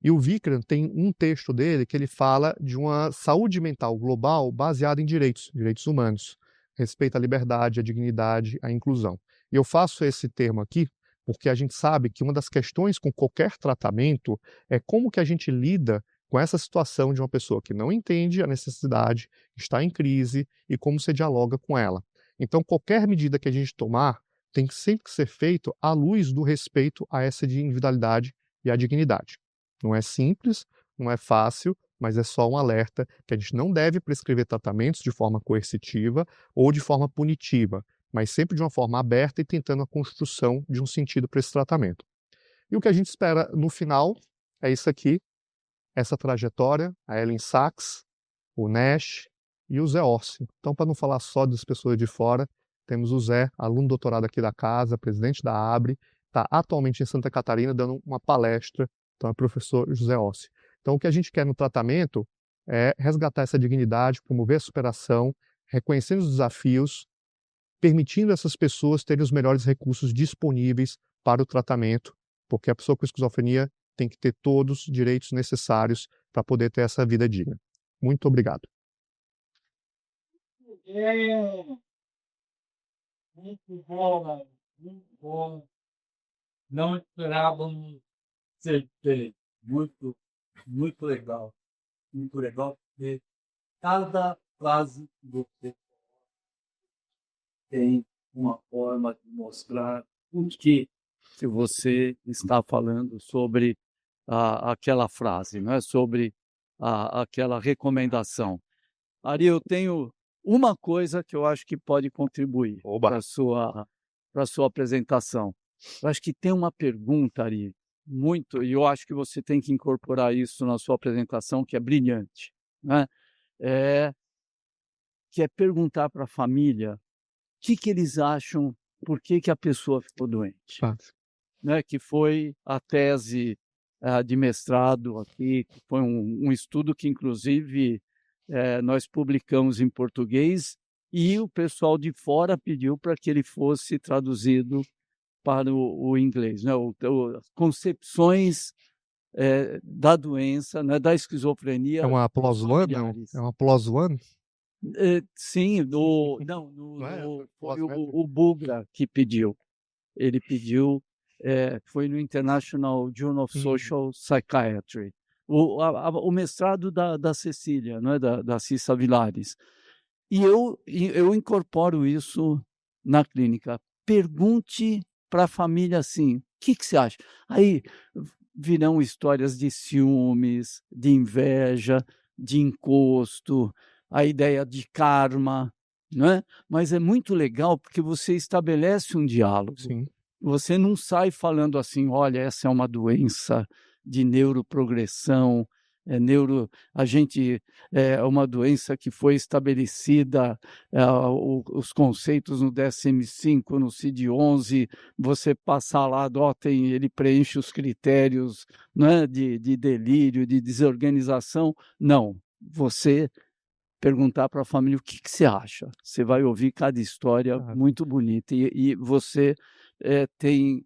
E o Vikram tem um texto dele que ele fala de uma saúde mental global baseada em direitos humanos, respeito à liberdade, à dignidade, à inclusão. E eu faço esse termo aqui porque a gente sabe que uma das questões com qualquer tratamento é como que a gente lida com essa situação de uma pessoa que não entende a necessidade, está em crise e como se dialoga com ela. Então, qualquer medida que a gente tomar tem que sempre ser feito à luz do respeito a essa individualidade e à dignidade. Não é simples, não é fácil, mas é só um alerta que a gente não deve prescrever tratamentos de forma coercitiva ou de forma punitiva, mas sempre de uma forma aberta e tentando a construção de um sentido para esse tratamento. E o que a gente espera no final é isso aqui, essa trajetória, a Ellen Sachs, o Nash e o Zé Orsi. Então, para não falar só das pessoas de fora, temos o Zé, aluno doutorado aqui da casa, presidente da ABRE, está atualmente em Santa Catarina dando uma palestra. Então, é o professor José Orsi. Então, o que a gente quer no tratamento é resgatar essa dignidade, promover a superação, reconhecendo os desafios, permitindo essas pessoas terem os melhores recursos disponíveis para o tratamento, porque a pessoa com esquizofrenia tem que ter todos os direitos necessários para poder ter essa vida digna. Muito obrigado. Muito bom, muito bom. Não esperávamos ter. Muito, muito legal. Muito legal, porque cada frase que você tem uma forma de mostrar o que você está falando sobre aquela frase, não é? Sobre aquela recomendação. Ari, eu tenho uma coisa que eu acho que pode contribuir para a sua apresentação. Eu acho que tem uma pergunta, Ari, muito, e eu acho que você tem que incorporar isso na sua apresentação, que é brilhante, né? Que é perguntar para a família o que eles acham, por que a pessoa ficou doente. Né? Que foi a tese de mestrado aqui, que foi um estudo que, inclusive, nós publicamos em português e o pessoal de fora pediu para que ele fosse traduzido para o inglês, né? Concepções da doença, né? Da esquizofrenia. É uma plus one, não? É uma plus one? Sim, foi o Bugra que pediu. Ele pediu, foi no International Journal of Social Psychiatry. O mestrado da Cecília, não é? da Cissa Vilares. E eu incorporo isso na clínica. Pergunte para a família assim, o que você acha? Aí virão histórias de ciúmes, de inveja, de encosto, a ideia de karma, não é? Mas é muito legal porque você estabelece um diálogo. Sim. Você não sai falando assim, olha, essa é uma doença de neuroprogressão, é uma doença que foi estabelecida, os conceitos no DSM-5, no CID-11, você passar lá, ele preenche os critérios, né, de delírio, de desorganização. Não, você perguntar para a família o que você acha. Você vai ouvir cada história muito bonita e você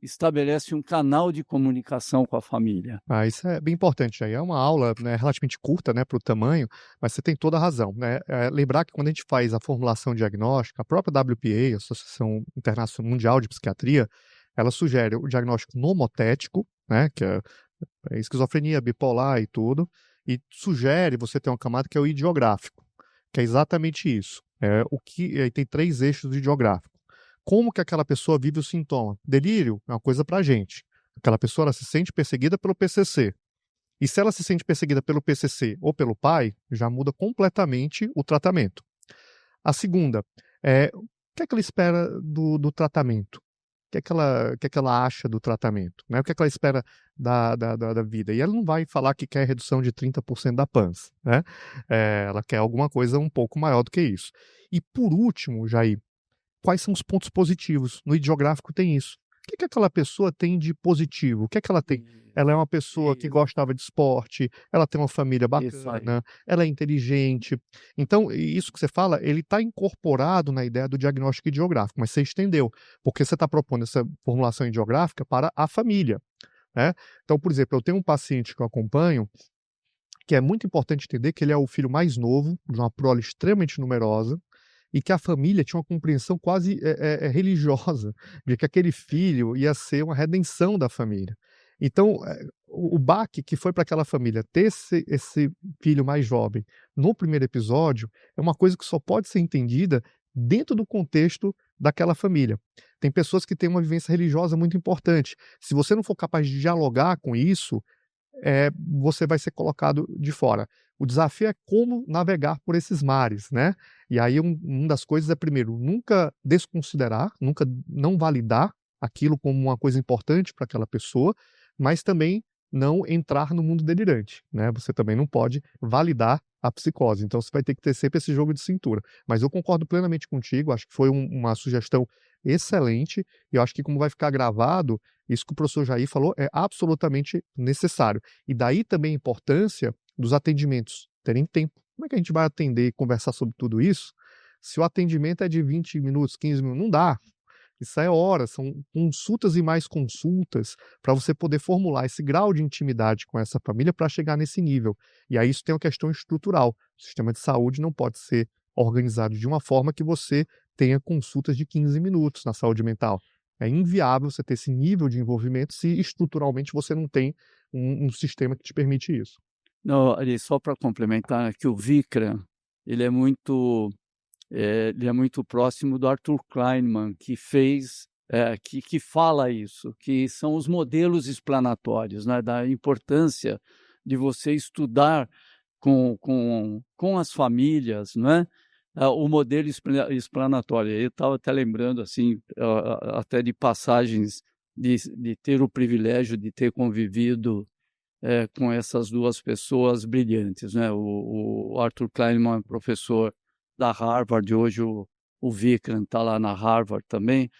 estabelece um canal de comunicação com a família. Isso é bem importante. Aí é uma aula, né, relativamente curta, né, para o tamanho, mas você tem toda a razão, né? Lembrar que quando a gente faz a formulação diagnóstica, a própria WPA, a Associação Internacional Mundial de Psiquiatria, ela sugere o diagnóstico nomotético, né, que é esquizofrenia, bipolar e tudo, e sugere você ter uma camada que é o idiográfico, que é exatamente isso. Tem 3 eixos do idiográfico. Como que aquela pessoa vive o sintoma? Delírio é uma coisa para a gente. Aquela pessoa ela se sente perseguida pelo PCC. E se ela se sente perseguida pelo PCC ou pelo pai, já muda completamente o tratamento. A segunda o que é que ela espera do tratamento? O que é que ela acha do tratamento? Né? O que é que ela espera da vida? E ela não vai falar que quer redução de 30% da PANS. Né? Ela quer alguma coisa um pouco maior do que isso. E por último, Jair, quais são os pontos positivos? No idiográfico tem isso. O que aquela pessoa tem de positivo? O que é que ela tem? Ela é uma pessoa que gostava de esporte, ela tem uma família bacana, ela é inteligente. Então, isso que você fala, ele está incorporado na ideia do diagnóstico idiográfico, mas você estendeu, porque você está propondo essa formulação idiográfica para a família. né? Então, por exemplo, eu tenho um paciente que eu acompanho que é muito importante entender que ele é o filho mais novo de uma prole extremamente numerosa e que a família tinha uma compreensão quase religiosa de que aquele filho ia ser uma redenção da família. Então, o baque que foi para aquela família ter esse filho mais jovem no primeiro episódio é uma coisa que só pode ser entendida dentro do contexto daquela família. Tem pessoas que têm uma vivência religiosa muito importante. Se você não for capaz de dialogar com isso, você vai ser colocado de fora. O desafio é como navegar por esses mares, né? E aí uma das coisas é, primeiro, nunca desconsiderar, nunca não validar aquilo como uma coisa importante para aquela pessoa, mas também não entrar no mundo delirante, né? Você também não pode validar a psicose. Então você vai ter que ter sempre esse jogo de cintura. Mas eu concordo plenamente contigo, acho que foi uma sugestão excelente, e eu acho que como vai ficar gravado, isso que o professor Jair falou é absolutamente necessário. E daí também a importância dos atendimentos terem tempo. Como é que a gente vai atender e conversar sobre tudo isso se o atendimento é de 20 minutos, 15 minutos? Não dá. Isso é horas, são consultas e mais consultas para você poder formular esse grau de intimidade com essa família para chegar nesse nível. E aí isso tem uma questão estrutural. O sistema de saúde não pode ser organizado de uma forma que você tenha consultas de 15 minutos na saúde mental. É inviável você ter esse nível de envolvimento se estruturalmente você não tem um sistema que te permite isso. Não, ali, só para complementar, que o Vikram, ele é muito, ele é muito próximo do Arthur Kleinman, que fez, que fala isso, que são os modelos explanatórios, né, da importância de você estudar com as famílias, não é? O modelo explanatório. Eu estava até lembrando, assim, até de passagens de ter o privilégio de ter convivido com essas duas pessoas brilhantes, né? O Arthur Kleinman, professor da Harvard, hoje o Vikram está lá na Harvard também.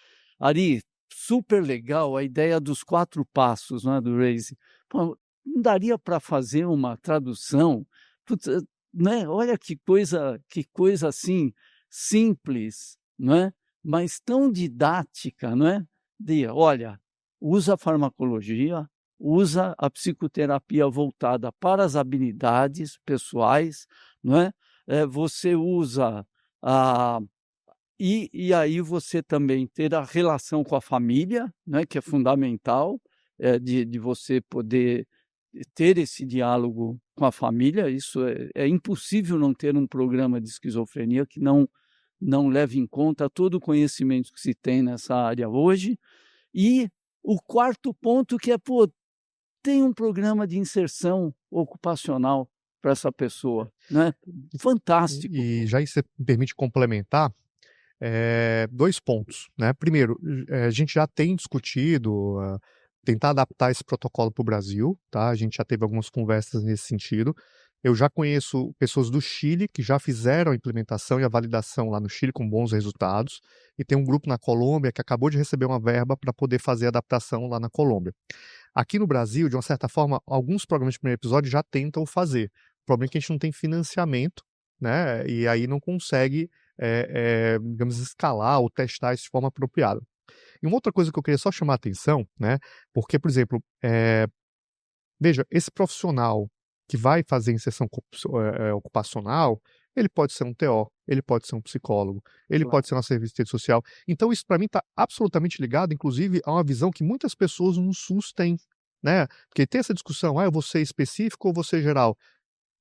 Ari, super legal a ideia dos 4 passos, né, do Raise. Pô, não daria para fazer uma tradução? Putz, né? Olha que coisa assim simples, não é? Mas tão didática, não é? Olha, usa a farmacologia, usa a psicoterapia voltada para as habilidades pessoais, não é? Você usa a e aí você também ter a relação com a família, né, que é fundamental, de você poder ter esse diálogo com a família. Isso é impossível não ter um programa de esquizofrenia que não leve em conta todo o conhecimento que se tem nessa área hoje. E o quarto ponto que é, pô, tem um programa de inserção ocupacional para essa pessoa, né? Fantástico. E já você me permite complementar, 2 pontos, né? Primeiro, a gente já tem discutido, tentar adaptar esse protocolo para o Brasil, tá? A gente já teve algumas conversas nesse sentido. Eu já conheço pessoas do Chile que já fizeram a implementação e a validação lá no Chile com bons resultados, e tem um grupo na Colômbia que acabou de receber uma verba para poder fazer a adaptação lá na Colômbia. Aqui no Brasil, de uma certa forma, alguns programas de primeiro episódio já tentam fazer. O problema é que a gente não tem financiamento, né? E aí não consegue, digamos, escalar ou testar isso de forma apropriada. E uma outra coisa que eu queria só chamar a atenção, né? Porque, por exemplo, veja, esse profissional que vai fazer inserção ocupacional, ele pode ser um TO, ele pode ser um psicólogo, ele Claro. pode ser um assistente social. Então, isso para mim está absolutamente ligado, inclusive, a uma visão que muitas pessoas no SUS têm, né? Porque tem essa discussão, eu vou ser específico ou vou ser geral?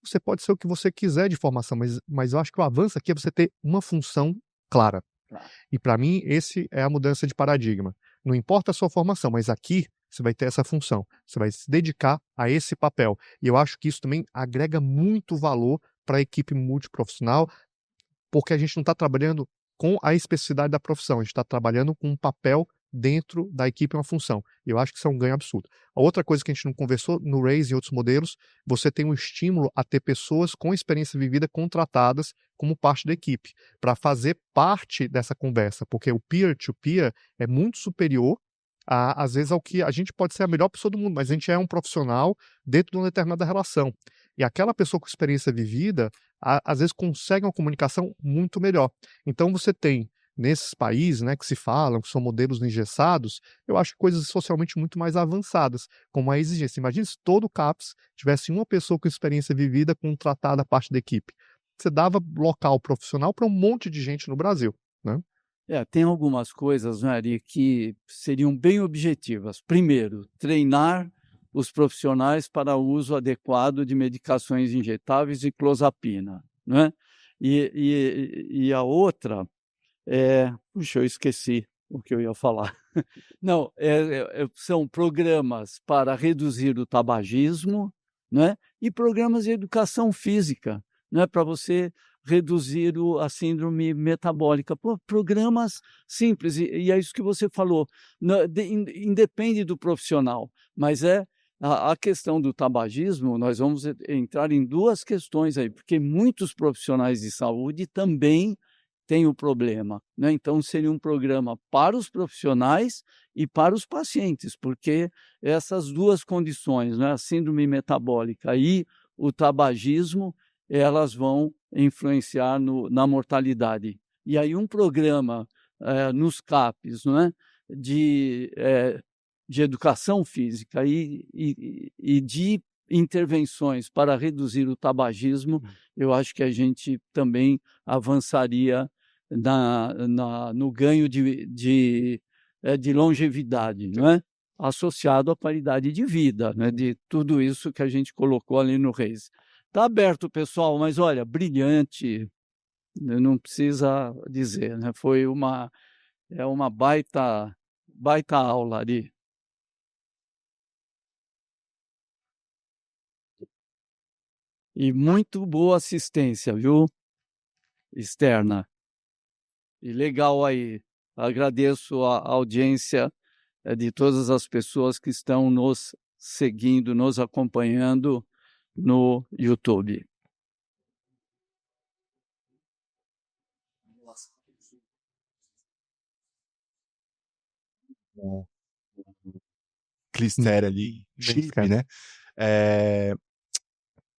Você pode ser o que você quiser de formação, mas eu acho que o avanço aqui é você ter uma função clara. Claro. E para mim, esse é a mudança de paradigma. Não importa a sua formação, mas aqui você vai ter essa função. Você vai se dedicar a esse papel. E eu acho que isso também agrega muito valor para a equipe multiprofissional, porque a gente não está trabalhando com a especificidade da profissão, a gente está trabalhando com um papel dentro da equipe, uma função. E eu acho que isso é um ganho absurdo. A outra coisa que a gente não conversou, no Raise e outros modelos, você tem um estímulo a ter pessoas com experiência vivida contratadas como parte da equipe, para fazer parte dessa conversa, porque o peer-to-peer é muito superior às vezes, ao que a gente pode ser a melhor pessoa do mundo, mas a gente é um profissional dentro de uma determinada relação. E aquela pessoa com experiência vivida, às vezes consegue uma comunicação muito melhor. Então você tem nesses países, né, que se falam, que são modelos engessados, eu acho coisas socialmente muito mais avançadas, como a exigência. Imagina se todo o CAPS tivesse uma pessoa com experiência vivida contratada a parte da equipe. Você dava local profissional para um monte de gente no Brasil, né? Tem algumas coisas, né, Ari, que seriam bem objetivas. Primeiro, treinar os profissionais para o uso adequado de medicações injetáveis e clozapina, né? E a outra puxa, eu esqueci o que eu ia falar. Não, são programas para reduzir o tabagismo, né? E programas de educação física, né? Para você reduzir a síndrome metabólica. Programas simples, e é isso que você falou. Independe do profissional, mas a questão do tabagismo, nós vamos entrar em duas questões aí, porque muitos profissionais de saúde também têm o problema, né? Então, seria um programa para os profissionais e para os pacientes, porque essas duas condições, né, a síndrome metabólica e o tabagismo, elas vão influenciar na mortalidade. E aí um programa nos CAPs, não é? de educação física e de intervenções para reduzir o tabagismo, eu acho que a gente também avançaria no ganho de longevidade, não é? Associado à qualidade de vida, né? De tudo isso que a gente colocou ali no Reis. Está aberto, pessoal, mas olha, brilhante, não precisa dizer, né? Foi uma baita aula ali. E muito boa assistência, viu? Externa. E legal aí. Agradeço a audiência de todas as pessoas que estão nos seguindo, nos acompanhando no YouTube. Clister ali, chip, né?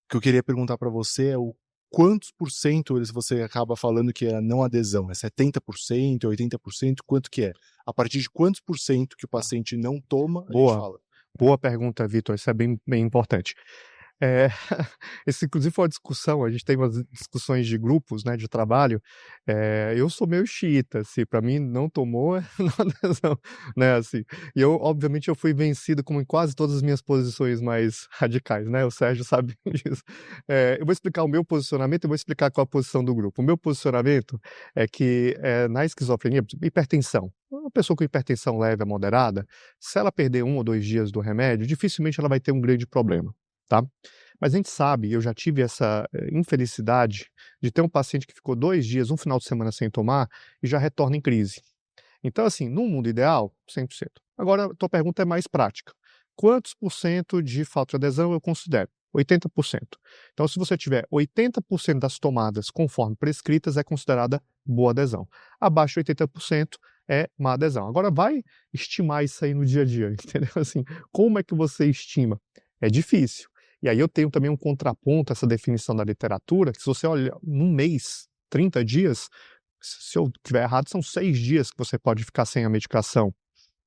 O que eu queria perguntar para você é o quantos por cento você acaba falando que é não adesão? É 70%, 80%? Quanto que é? A partir de quantos por cento que o paciente não toma, a gente fala? Boa pergunta, Vitor. Isso é bem importante. Esse, inclusive, foi uma discussão. A gente tem umas discussões de grupos, né, de trabalho. Eu sou meio xiita, assim, para mim não tomou, não, né, assim. E eu, obviamente, eu fui vencido como em quase todas as minhas posições mais radicais, né? O Sérgio sabe disso. Eu vou explicar o meu posicionamento e vou explicar qual a posição do grupo. O meu posicionamento é que na esquizofrenia, hipertensão. Uma pessoa com hipertensão leve a moderada, se ela perder 1 ou 2 dias do remédio, dificilmente ela vai ter um grande problema. Tá? Mas a gente sabe, eu já tive essa infelicidade de ter um paciente que ficou 2 dias, um final de semana sem tomar e já retorna em crise. Então, assim, no mundo ideal, 100%. Agora, a tua pergunta é mais prática. Quantos por cento de falta de adesão eu considero? 80%. Então, se você tiver 80% das tomadas conforme prescritas, é considerada boa adesão. Abaixo de 80% é má adesão. Agora, vai estimar isso aí no dia a dia, entendeu? Assim, como é que você estima? É difícil. E aí eu tenho também um contraponto a essa definição da literatura, que se você olha num mês, 30 dias, se eu estiver errado, são 6 dias que você pode ficar sem a medicação.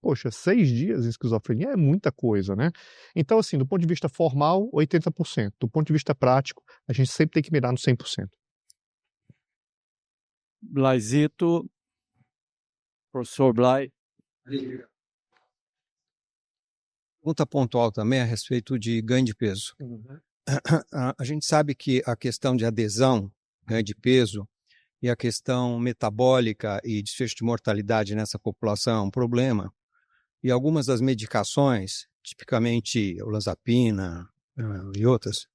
Poxa, 6 dias em esquizofrenia é muita coisa, né? Então, assim, do ponto de vista formal, 80%. Do ponto de vista prático, a gente sempre tem que mirar no 100%. Blaisito, professor Blay. Pergunta pontual também a respeito de ganho de peso. A gente sabe que a questão de adesão, ganho de peso, e a questão metabólica e desfecho de mortalidade nessa população é um problema. E algumas das medicações, tipicamente a olanzapina e outras,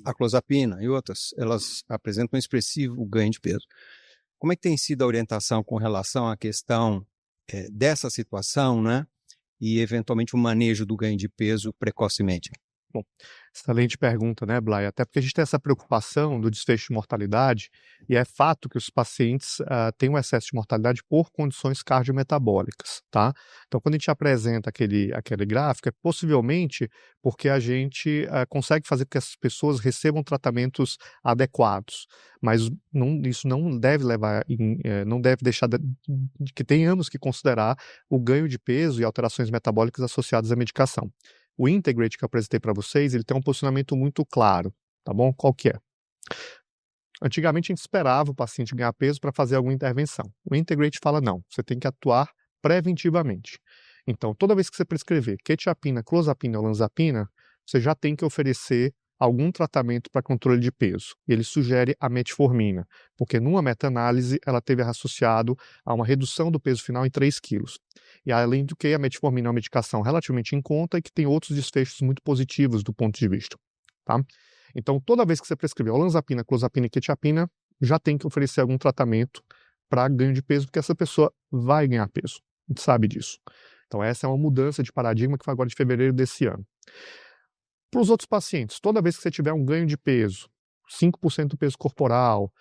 a clozapina e outras, elas apresentam um expressivo ganho de peso. Como é que tem sido a orientação com relação à questão dessa situação, né? E eventualmente o manejo do ganho de peso precocemente? Bom, Excelente pergunta, né, Blay? Até porque a gente tem essa preocupação do desfecho de mortalidade, e é fato que os pacientes têm um excesso de mortalidade por condições cardiometabólicas, tá? Então, quando a gente apresenta aquele gráfico, é possivelmente porque a gente consegue fazer com que essas pessoas recebam tratamentos adequados, mas isso não deve levar, não deve deixar de que tenhamos que considerar o ganho de peso e alterações metabólicas associadas à medicação. O Integrate que eu apresentei para vocês, ele tem um posicionamento muito claro, tá bom? Qual que é? Antigamente a gente esperava o paciente ganhar peso para fazer alguma intervenção. O Integrate fala não, você tem que atuar preventivamente. Então, toda vez que você prescrever quetiapina, clozapina ou olanzapina, você já tem que oferecer algum tratamento para controle de peso. E ele sugere a metformina, porque numa meta-análise ela teve associado a uma redução do peso final em 3 quilos. E além do que, a metformina é uma medicação relativamente em conta e que tem outros desfechos muito positivos do ponto de vista. Tá? Então, toda vez que você prescrever olanzapina, clozapina e quetiapina, já tem que oferecer algum tratamento para ganho de peso, porque essa pessoa vai ganhar peso. A gente sabe disso. Então, essa é uma mudança de paradigma que foi agora de fevereiro desse ano. Para os outros pacientes, toda vez que você tiver um ganho de peso, 5% do peso corporal,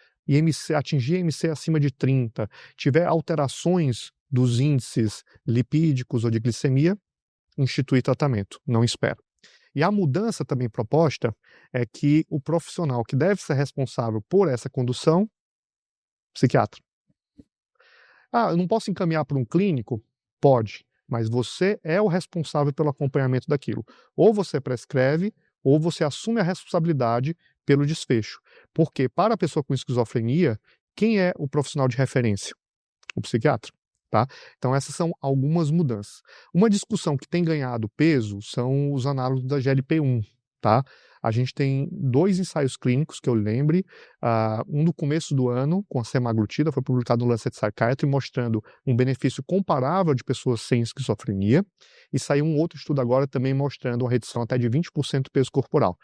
atingir IMC acima de 30, tiver alterações dos índices lipídicos ou de glicemia, instituir tratamento, não espera. E a mudança também proposta é que o profissional que deve ser responsável por essa condução, psiquiatra. Eu não posso encaminhar para um clínico? Pode, mas você é o responsável pelo acompanhamento daquilo. Ou você prescreve, ou você assume a responsabilidade pelo desfecho. Porque para a pessoa com esquizofrenia, quem é o profissional de referência? O psiquiatra. Tá? Então essas são algumas mudanças. Uma discussão que tem ganhado peso são os análogos da GLP-1. Tá? A gente tem 2 ensaios clínicos que eu lembre, um no começo do ano, com a semaglutida, foi publicado no Lancet Psychiatry, mostrando um benefício comparável de pessoas sem esquizofrenia, e saiu um outro estudo agora também mostrando uma redução até de 20% do peso corporal.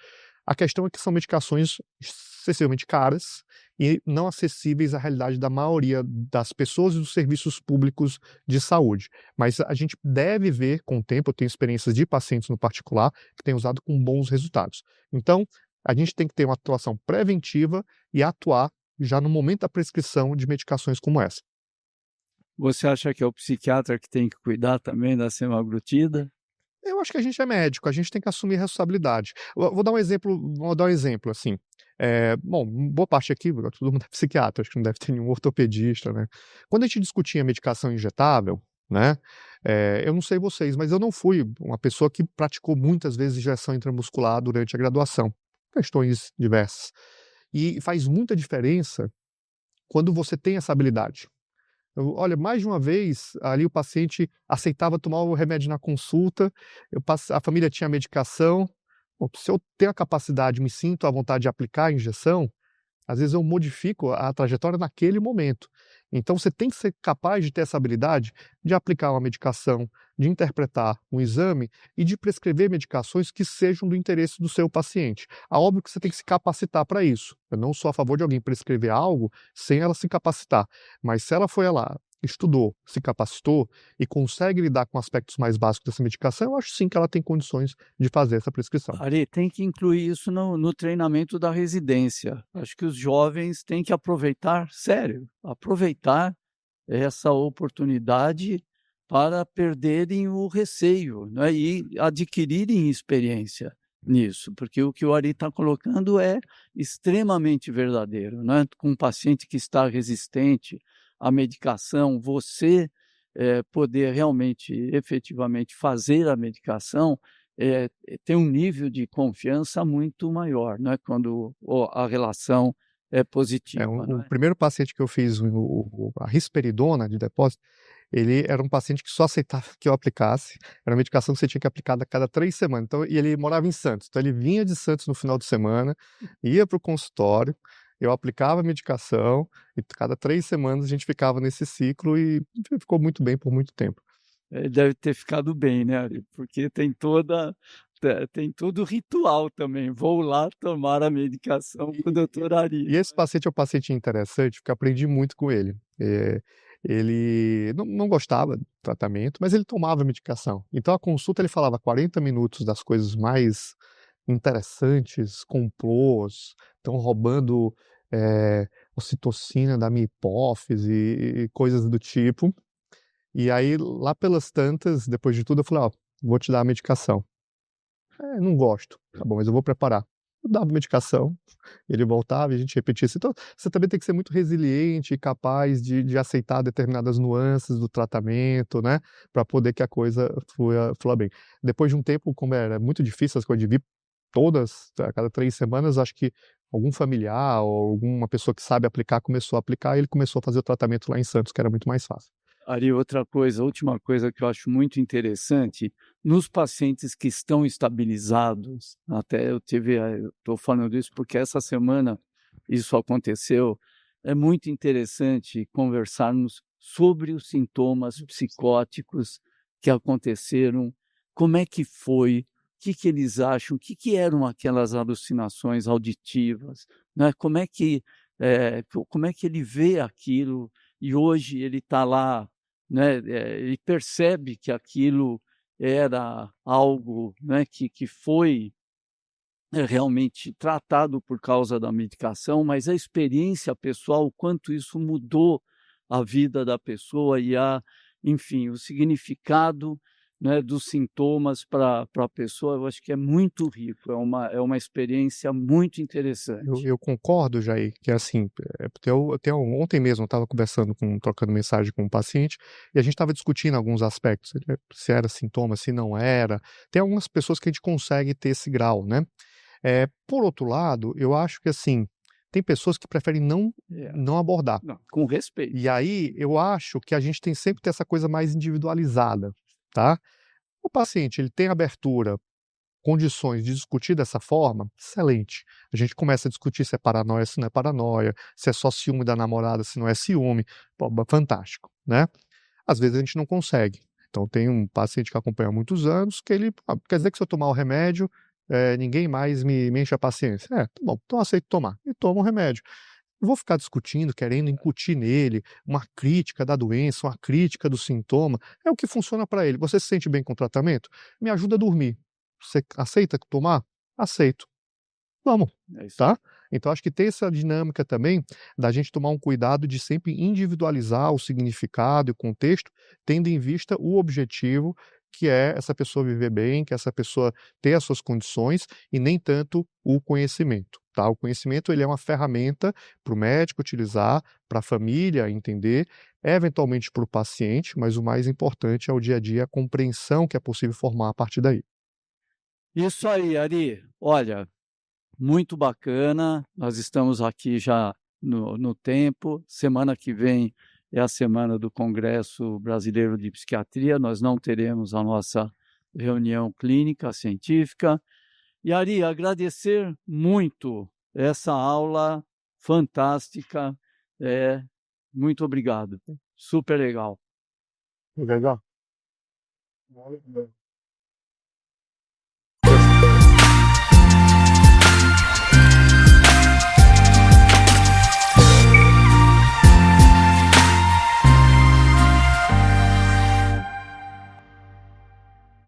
A questão é que são medicações excessivamente caras e não acessíveis à realidade da maioria das pessoas e dos serviços públicos de saúde. Mas a gente deve ver com o tempo, eu tenho experiências de pacientes no particular que têm usado com bons resultados. Então, a gente tem que ter uma atuação preventiva e atuar já no momento da prescrição de medicações como essa. Você acha que é o psiquiatra que tem que cuidar também da semaglutida? Eu acho que a gente é médico, a gente tem que assumir a responsabilidade. Vou dar um exemplo, assim. Bom, boa parte aqui, todo mundo é psiquiatra, acho que não deve ter nenhum ortopedista, né? Quando a gente discutia medicação injetável, né? Eu não sei vocês, mas eu não fui uma pessoa que praticou muitas vezes injeção intramuscular durante a graduação. Questões diversas. E faz muita diferença quando você tem essa habilidade. Olha, mais de uma vez, ali o paciente aceitava tomar o remédio na consulta, a família tinha medicação. Bom, se eu tenho a capacidade, me sinto à vontade de aplicar a injeção, às vezes eu modifico a trajetória naquele momento. Então você tem que ser capaz de ter essa habilidade de aplicar uma medicação, de interpretar um exame e de prescrever medicações que sejam do interesse do seu paciente. Óbvio que você tem que se capacitar para isso. Eu não sou a favor de alguém prescrever algo sem ela se capacitar. Mas se ela foi lá, estudou, se capacitou e consegue lidar com aspectos mais básicos dessa medicação, eu acho sim que ela tem condições de fazer essa prescrição. Ari, tem que incluir isso no treinamento da residência. Acho que os jovens têm que aproveitar essa oportunidade para perderem o receio, né, e adquirirem experiência nisso, porque o que o Ari está colocando é extremamente verdadeiro, né? Com um paciente que está resistente à medicação, você poder realmente, efetivamente fazer a medicação, tem um nível de confiança muito maior, né? Quando a relação é positiva. O primeiro paciente que eu fiz a risperidona de depósito, ele era um paciente que só aceitava que eu aplicasse. Era uma medicação que você tinha que aplicar a cada 3 semanas. Então, e ele morava em Santos. Então, ele vinha de Santos no final de semana, ia para o consultório, eu aplicava a medicação, e cada 3 semanas a gente ficava nesse ciclo e ficou muito bem por muito tempo. Deve ter ficado bem, né, Ari? Porque tem todo o ritual também. Vou lá tomar a medicação com o doutor Ari. E esse paciente é um paciente interessante, porque eu aprendi muito com ele. Ele não gostava do tratamento, mas ele tomava medicação. Então a consulta ele falava 40 minutos das coisas mais interessantes, complôs, estão roubando ocitocina da minha hipófise e coisas do tipo. E aí, lá pelas tantas, depois de tudo, eu falei, ó, vou te dar a medicação. Não gosto. Tá bom, mas eu vou preparar. Eu dava medicação, ele voltava e a gente repetia isso. Então, você também tem que ser muito resiliente e capaz de aceitar determinadas nuances do tratamento, né? Para poder que a coisa flua bem. Depois de um tempo, como era muito difícil as coisas de vir todas, a cada 3 semanas, acho que algum familiar ou alguma pessoa que sabe aplicar começou a aplicar e ele começou a fazer o tratamento lá em Santos, que era muito mais fácil. Ari, outra coisa, última coisa que eu acho muito interessante, nos pacientes que estão estabilizados, até estou falando isso porque essa semana isso aconteceu, é muito interessante conversarmos sobre os sintomas psicóticos que aconteceram, como é que foi, o que eles acham, o que eram aquelas alucinações auditivas, né? Como é que ele vê aquilo e hoje ele está lá, né, ele percebe que aquilo era algo, né, que foi realmente tratado por causa da medicação, mas a experiência pessoal, o quanto isso mudou a vida da pessoa e enfim, o significado, né, dos sintomas para a pessoa, eu acho que é muito rico, é uma experiência muito interessante. Eu concordo, Jair, que assim, porque ontem mesmo eu estava trocando mensagem com um paciente, e a gente estava discutindo alguns aspectos, se era sintoma, se não era. Tem algumas pessoas que a gente consegue ter esse grau, né? Por outro lado, eu acho que assim, tem pessoas que preferem não abordar. Não, com respeito. E aí, eu acho que a gente tem sempre que ter essa coisa mais individualizada, tá? O paciente, ele tem abertura, condições de discutir dessa forma, excelente. A gente começa a discutir se é paranoia, se não é paranoia, se é só ciúme da namorada, se não é ciúme. Pô, fantástico, né? Às vezes a gente não consegue. Então tem um paciente que acompanha há muitos anos que ele, quer dizer que se eu tomar o remédio, ninguém mais me enche a paciência. Tá bom, então eu aceito tomar. E toma o remédio. Eu vou ficar discutindo, querendo incutir nele uma crítica da doença, uma crítica do sintoma. É o que funciona para ele. Você se sente bem com o tratamento? Me ajuda a dormir. Você aceita tomar? Aceito. Vamos, É isso. tá? Então acho que tem essa dinâmica também da gente tomar um cuidado de sempre individualizar o significado e o contexto, tendo em vista o objetivo, que é essa pessoa viver bem, que essa pessoa ter as suas condições e nem tanto o conhecimento, tá? O conhecimento ele é uma ferramenta para o médico utilizar, para a família entender, eventualmente para o paciente, mas o mais importante é o dia a dia, a compreensão que é possível formar a partir daí. Isso aí, Ari. Olha, muito bacana. Nós estamos aqui já no tempo. Semana que vem é a semana do Congresso Brasileiro de Psiquiatria. Nós não teremos a nossa reunião clínica científica. E, Ari, agradecer muito essa aula fantástica. Muito obrigado. Super legal. Legal.